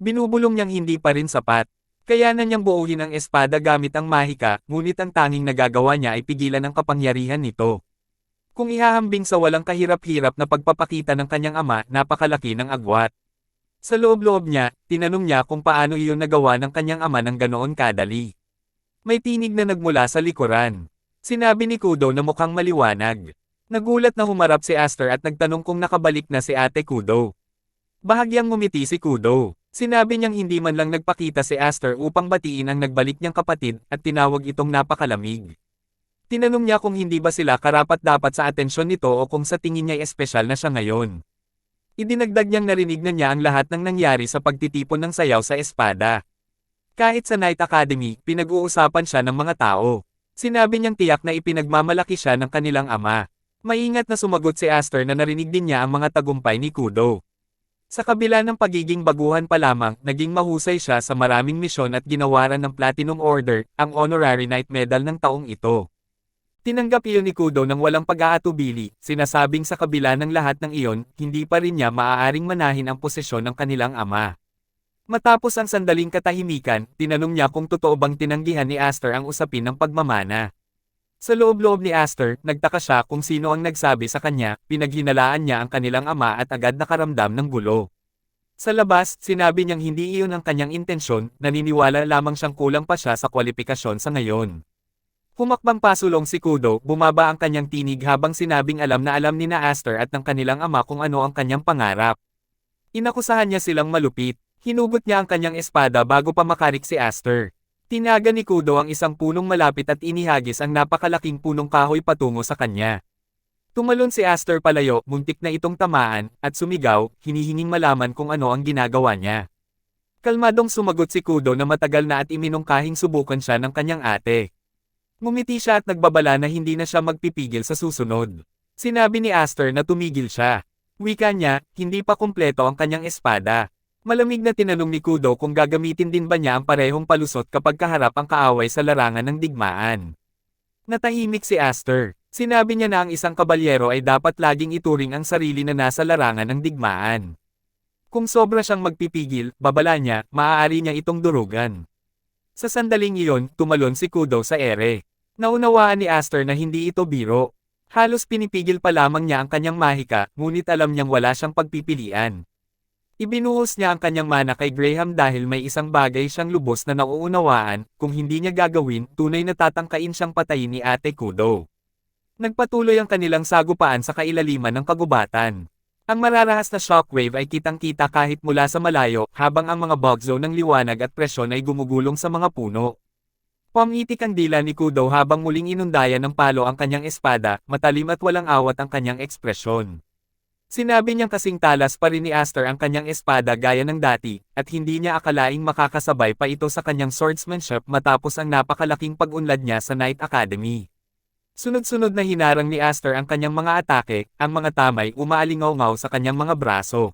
Binubulong niyang hindi pa rin sapat. Kaya na niyang buuhin ang espada gamit ang mahika, ngunit ang tanging nagagawa niya ay pigilan ang kapangyarihan nito. Kung ihahambing sa walang kahirap-hirap na pagpapakita ng kanyang ama, napakalaki ng agwat. Sa loob-loob niya, tinanong niya kung paano iyon nagawa ng kanyang ama ng ganoon kadali. May tinig na nagmula sa likuran. Sinabi ni Kudo na mukhang maliwanag. Nagulat na humarap si Aster at nagtanong kung nakabalik na si Ate Kudo. Bahagyang ngumiti si Kudo. Sinabi niyang hindi man lang nagpakita si Aster upang batiin ang nagbalik niyang kapatid at tinawag itong napakalamig. Tinanong niya kung hindi ba sila karapat-dapat sa atensyon nito o kung sa tingin niya espesyal na siya ngayon. Idinagdag niyang narinig na niya ang lahat ng nangyari sa pagtitipon ng sayaw sa espada. Kahit sa Night Academy, pinag-uusapan siya ng mga tao. Sinabi niyang tiyak na ipinagmamalaki siya ng kanilang ama. Maingat na sumagot si Aster na narinig din niya ang mga tagumpay ni Kudo. Sa kabila ng pagiging baguhan pa lamang, naging mahusay siya sa maraming misyon at ginawaran ng Platinum Order, ang Honorary Knight Medal ng taong ito. Tinanggap iyon ni Kudo ng walang pag-aatubili, sinasabing sa kabila ng lahat ng iyon, hindi pa rin niya maaaring manahin ang posisyon ng kanilang ama. Matapos ang sandaling katahimikan, tinanong niya kung totoo bang tinanggihan ni Aster ang usapin ng pagmamana. Sa loob-loob ni Aster, nagtaka siya kung sino ang nagsabi sa kanya, pinaghinalaan niya ang kanilang ama at agad nakaramdam ng gulo. Sa labas, sinabi niyang hindi iyon ang kanyang intensyon, naniniwala lamang siyang kulang pa siya sa kwalifikasyon sa ngayon. Humakbang pasulong si Kudo, bumaba ang kanyang tinig habang sinabing alam na alam ni na Aster at ng kanilang ama kung ano ang kanyang pangarap. Inakusahan niya silang malupit. Hinugot niya ang kanyang espada bago pa makarik si Aster. Tinaga ni Kudo ang isang punong malapit at inihagis ang napakalaking punong kahoy patungo sa kanya. Tumalon si Aster palayo, muntik na itong tamaan, at sumigaw, hinihinging malaman kung ano ang ginagawa niya. Kalmadong sumagot si Kudo na matagal na at iminungkahing subukan siya ng kanyang ate. Ngumiti siya at nagbabala na hindi na siya magpipigil sa susunod. Sinabi ni Aster na tumigil siya. Wika niya, hindi pa kumpleto ang kanyang espada. Malamig na tinanong ni Kudo kung gagamitin din ba niya ang parehong palusot kapag kaharap ang kaaway sa larangan ng digmaan. Natahimik si Aster. Sinabi niya na ang isang kabalyero ay dapat laging ituring ang sarili na nasa larangan ng digmaan. Kung sobra siyang magpipigil, babala niya, maaari niya itong durugan. Sa sandaling iyon, tumalon si Kudo sa ere. Naunawaan ni Aster na hindi ito biro. Halos pinipigil pa lamang niya ang kanyang mahika, ngunit alam niyang wala siyang pagpipilian. Ibinuhos niya ang kanyang mana kay Graham dahil may isang bagay siyang lubos na nauunawaan, kung hindi niya gagawin, tunay na tatangkain siyang patayin ni Ate Kudo. Nagpatuloy ang kanilang sagupaan sa kailaliman ng kagubatan. Ang mararahas na shockwave ay kitang-kita kahit mula sa malayo, habang ang mga bug zone ng liwanag at presyon ay gumugulong sa mga puno. Pumitik ang dila ni Kudo habang muling inundayan ng palo ang kanyang espada, matalim at walang awat ang kanyang ekspresyon. Sinabi niyang kasing talas pa rin ni Aster ang kanyang espada gaya ng dati, at hindi niya akalaing makakasabay pa ito sa kanyang swordsmanship matapos ang napakalaking pag-unlad niya sa Knight Academy. Sunod-sunod na hinarang ni Aster ang kanyang mga atake, ang mga tamay umaalingaw-ngaw sa kanyang mga braso.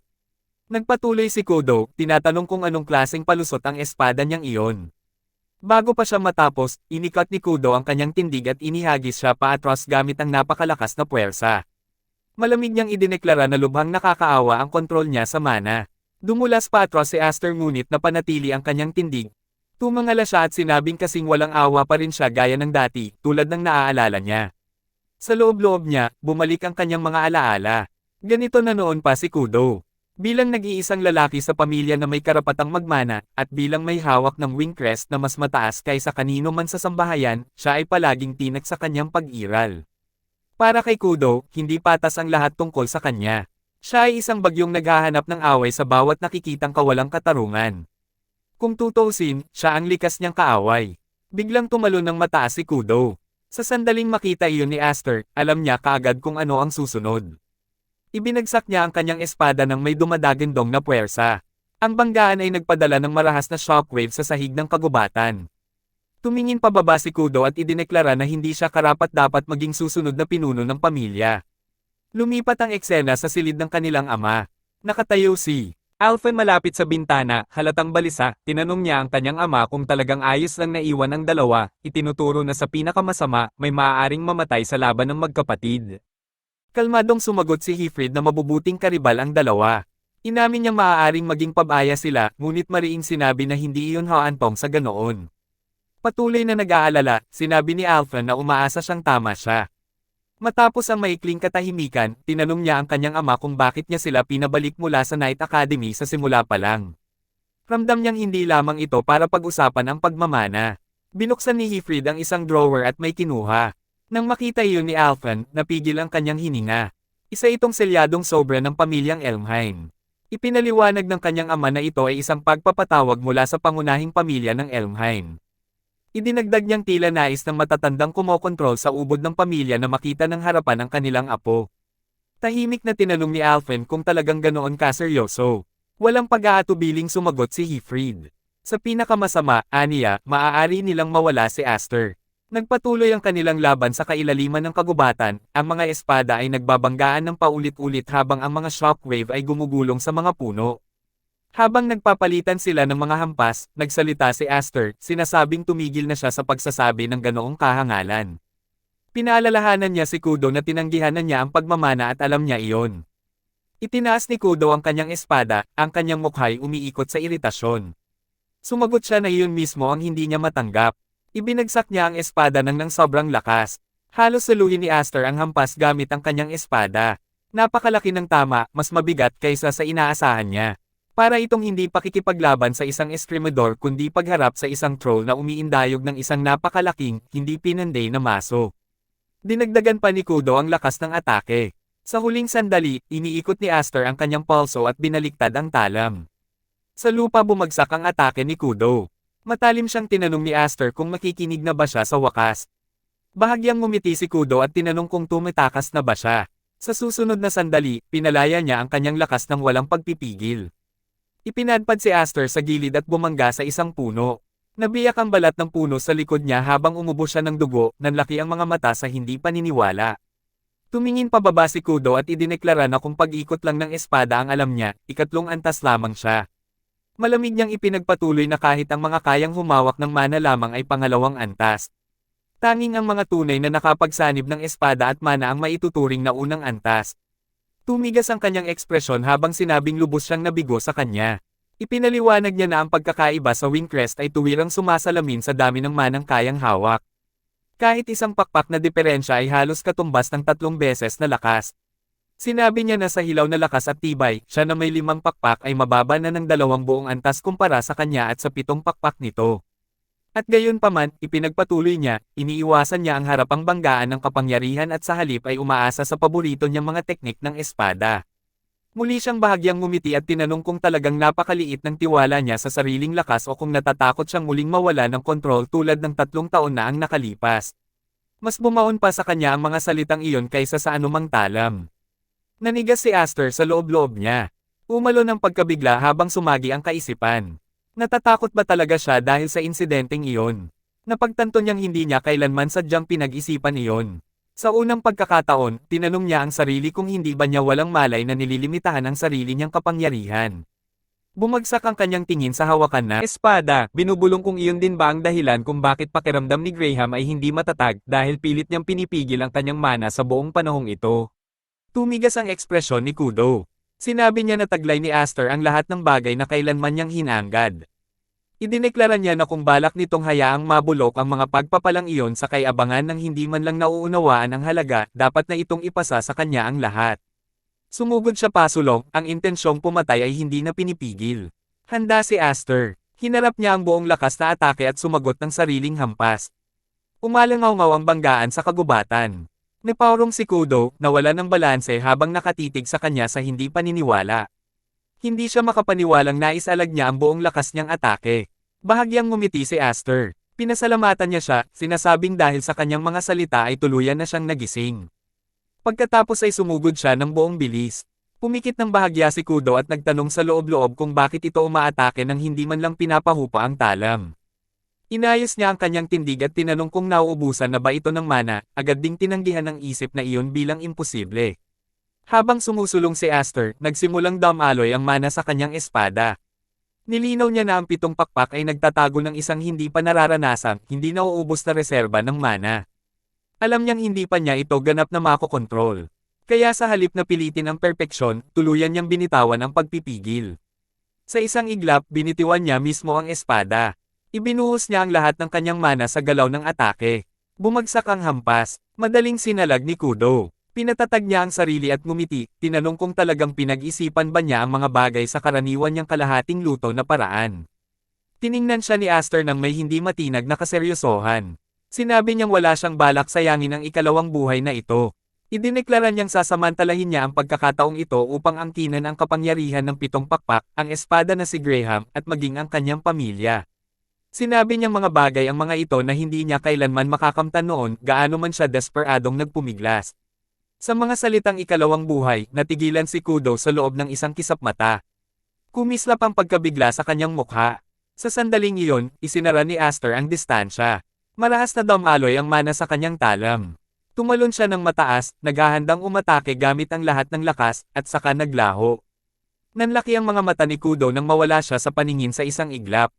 Nagpatuloy si Kudo, tinatanong kung anong klaseng palusot ang espada niyang iyon. Bago pa siya matapos, inikat ni Kudo ang kanyang tindig at inihagis siya paatras gamit ang napakalakas na puwersa. Malamig niyang idineklara na lubhang nakakaawa ang kontrol niya sa mana. Dumulas paatras si Aster ngunit napanatili ang kanyang tindig. Tumangala siya at sinabing kasing walang awa pa rin siya gaya ng dati, tulad ng naaalala niya. Sa loob-loob niya, bumalik ang kanyang mga alaala. Ganito na noon pa si Kudo. Bilang nag-iisang lalaki sa pamilya na may karapatang magmana, at bilang may hawak ng wing crest na mas mataas kaysa kanino man sa sambahayan, siya ay palaging tinak sa kanyang pag-iral. Para kay Kudo, hindi patas ang lahat tungkol sa kanya. Siya ay isang bagyong naghahanap ng away sa bawat nakikitang kawalang katarungan. Kung tutuusin, siya ang likas niyang kaaway. Biglang tumalon ng mataas si Kudo. Sa sandaling makita iyon ni Aster, alam niya kaagad kung ano ang susunod. Ibinagsak niya ang kanyang espada ng may dumadagandong na puwersa. Ang banggaan ay nagpadala ng marahas na shockwave sa sahig ng kagubatan. Tumingin pababa si Kudo at idineklara na hindi siya karapat-dapat maging susunod na pinuno ng pamilya. Lumipat ang eksena sa silid ng kanilang ama. Nakatayo si Alphen malapit sa bintana, halatang balisa, tinanong niya ang kanyang ama kung talagang ayos lang naiwan ang dalawa, itinuturo na sa pinakamasama, may maaaring mamatay sa laban ng magkapatid. Kalmadong sumagot si Hifrid na mabubuting karibal ang dalawa. Inamin niyang maaaring maging pabaya sila, ngunit mariing sinabi na hindi iyon haantong sa ganoon. Patuloy na nag-aalala, sinabi ni Alphen na umaasa siyang tama siya. Matapos ang maikling katahimikan, tinanong niya ang kanyang ama kung bakit niya sila pinabalik mula sa Knight Academy sa simula pa lang. Ramdam niyang hindi lamang ito para pag-usapan ang pagmamana. Binuksan ni Hifrid ang isang drawer at may kinuha. Nang makita iyon ni Alphen, napigil ang kanyang hininga. Isa itong selyadong sobra ng pamilyang Elmheim. Ipinaliwanag ng kanyang ama na ito ay isang pagpapatawag mula sa pangunahing pamilya ng Elmheim. Idinagdag niyang tila nais ng matatandang kumokontrol sa ubod ng pamilya na makita ng harapan ang kanilang apo. Tahimik na tinanong ni Alphen kung talagang ganoon kaseryoso. Walang pag-aatubiling sumagot si Hifrid. Sa pinakamasama, aniya, maaari nilang mawala si Aster. Nagpatuloy ang kanilang laban sa kailaliman ng kagubatan, ang mga espada ay nagbabanggaan ng paulit-ulit habang ang mga shockwave ay gumugulong sa mga puno. Habang nagpapalitan sila ng mga hampas, nagsalita si Aster, sinasabing tumigil na siya sa pagsasabi ng ganoong kahangalan. Pinaalalahanan niya si Kudo na tinanggihan na niya ang pagmamana at alam niya iyon. Itinaas ni Kudo ang kanyang espada, ang kanyang mukha'y umiikot sa iritasyon. Sumagot siya na iyon mismo ang hindi niya matanggap. Ibinagsak niya ang espada ng sobrang lakas. Halos saluhin ni Aster ang hampas gamit ang kanyang espada. Napakalaki ng tama, mas mabigat kaysa sa inaasahan niya. Para itong hindi pakikipaglaban sa isang eskrimador kundi pagharap sa isang troll na umiindayog ng isang napakalaking, hindi pinanday na maso. Dinagdagan pa ni Kudo ang lakas ng atake. Sa huling sandali, iniikot ni Aster ang kanyang pulso at binaliktad ang talam. Sa lupa bumagsak ang atake ni Kudo. Matalim siyang tinanong ni Aster kung makikinig na ba siya sa wakas. Bahagyang ngumiti si Kudo at tinanong kung tumatakas na ba siya. Sa susunod na sandali, pinalaya niya ang kanyang lakas ng walang pagpipigil. Ipinadpad si Aster sa gilid at bumangga sa isang puno. Nabiyak ang balat ng puno sa likod niya habang umubos siya ng dugo, nanlaki ang mga mata sa hindi paniniwala. Tumingin pababa si Kudo at idineklara na kung pag-ikot lang ng espada ang alam niya, ikatlong antas lamang siya. Malamig niyang ipinagpatuloy na kahit ang mga kayang humawak ng mana lamang ay pangalawang antas. Tanging ang mga tunay na nakapagsanib ng espada at mana ang maituturing na unang antas. Tumigas ang kanyang ekspresyon habang sinabing lubos siyang nabigo sa kanya. Ipinaliwanag niya na ang pagkakaiba sa Wing Crest ay tuwirang sumasalamin sa dami ng manang kayang hawak. Kahit isang pakpak na diferensya ay halos katumbas ng 3 beses na lakas. Sinabi niya na sa hilaw na lakas at tibay, siya na may 5 pakpak ay mababa na ng 2 buong antas kumpara sa kanya at sa 7 pakpak nito. At gayon paman, ipinagpatuloy niya, iniiwasan niya ang harapang banggaan ng kapangyarihan at sa halip ay umaasa sa paborito niyang mga teknik ng espada. Muli siyang bahagyang ngumiti at tinanong kung talagang napakaliit ng tiwala niya sa sariling lakas o kung natatakot siyang muling mawala ng kontrol tulad ng 3 taon na ang nakalipas. Mas bumaon pa sa kanya ang mga salitang iyon kaysa sa anumang talam. Nanigas si Aster sa loob-loob niya. Umalo ng pagkabigla habang sumagi ang kaisipan. Natatakot ba talaga siya dahil sa insidenteng iyon? Napagtanto niyang hindi niya kailanman sadyang pinag-isipan iyon. Sa unang pagkakataon, tinanong niya ang sarili kung hindi ba niya walang malay na nililimitahan ang sarili niyang kapangyarihan. Bumagsak ang kanyang tingin sa hawakan na espada. Binubulong kung iyon din ba ang dahilan kung bakit pakiramdam ni Graham ay hindi matatag dahil pilit niyang pinipigil ang kanyang mana sa buong panahong ito. Tumigas ang ekspresyon ni Kudo. Sinabi niya na taglay ni Aster ang lahat ng bagay na kailanman niyang hinanggad. Idineklara niya na kung balak nitong hayaang mabulok ang mga pagpapalang iyon sa kay-abangan ng hindi man lang nauunawaan ang halaga, dapat na itong ipasa sa kanya ang lahat. Sumugod siya pasulong, ang intensyong pumatay ay hindi na pinipigil. Handa si Aster. Hinarap niya ang buong lakas na atake at sumagot ng sariling hampas. Umalangaw-ngaw ang banggaan sa kagubatan. Napaurong si Kudo, nawala ng balanse habang nakatitig sa kanya sa hindi paniniwala. Hindi siya makapaniwalang naisalag niya ang buong lakas niyang atake. Bahagyang ngumiti si Aster. Pinasalamatan niya siya, sinasabing dahil sa kanyang mga salita ay tuluyan na siyang nagising. Pagkatapos ay sumugod siya ng buong bilis. Pumikit ng bahagya si Kudo at nagtanong sa loob-loob kung bakit ito umaatake nang hindi man lang pinapahupa ang talam. Inayos niya ang kanyang tindig at tinanong kung nauubusan na ba ito ng mana, agad ding tinanggihan ng isip na iyon bilang imposible. Habang sumusulong si Aster, nagsimulang damaloy ang mana sa kanyang espada. Nilinaw niya na ang 7 pakpak ay nagtatago ng isang hindi pa nararanasang, hindi nauubos na reserba ng mana. Alam niyang hindi pa niya ito ganap na makokontrol. Kaya sa halip na pilitin ang perpeksyon, tuluyan niyang binitawan ang pagpipigil. Sa isang iglap, binitiwan niya mismo ang espada. Ibinuhos niya ang lahat ng kanyang mana sa galaw ng atake. Bumagsak ang hampas, madaling sinalag ni Kudo. Pinatatag niya ang sarili at ngumiti, tinanong kung talagang pinag-isipan ba niya ang mga bagay sa karaniwan niyang kalahating luto na paraan. Tiningnan siya ni Aster nang may hindi matinag na kaseryosohan. Sinabi niyang wala siyang balak sayangin ang ikalawang buhay na ito. Idineklara niyang sasamantalahin niya ang pagkakataong ito upang angkinan ang kapangyarihan ng 7 pakpak, ang espada na si Graham, at maging ang kanyang pamilya. Sinabi niyang mga bagay ang mga ito na hindi niya kailanman makakamtan noon, gaano man siya desperadong nagpumiglas. Sa mga salitang ikalawang buhay, natigilan si Kudo sa loob ng isang kisap mata. Kumislap ang pagkabigla sa kanyang mukha. Sa sandaling iyon, isinara ni Aster ang distansya. Marahas na damaloy ang mana sa kanyang talam. Tumalon siya ng mataas, naghahandang umatake gamit ang lahat ng lakas, at saka naglaho. Nanlaki ang mga mata ni Kudo nang mawala siya sa paningin sa isang iglap.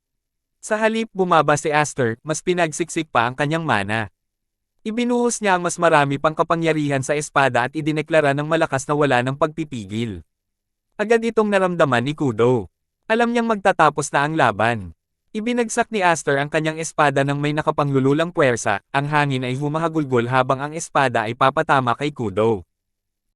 Sa halip bumaba si Aster, mas pinagsiksik pa ang kanyang mana. Ibinuhos niya ang mas marami pang kapangyarihan sa espada at idineklara ng malakas na wala ng pagpipigil. Agad itong naramdaman ni Kudo. Alam niyang magtatapos na ang laban. Ibinagsak ni Aster ang kanyang espada nang may nakapanglululang puwersa, ang hangin ay humahagulgol habang ang espada ay papatama kay Kudo.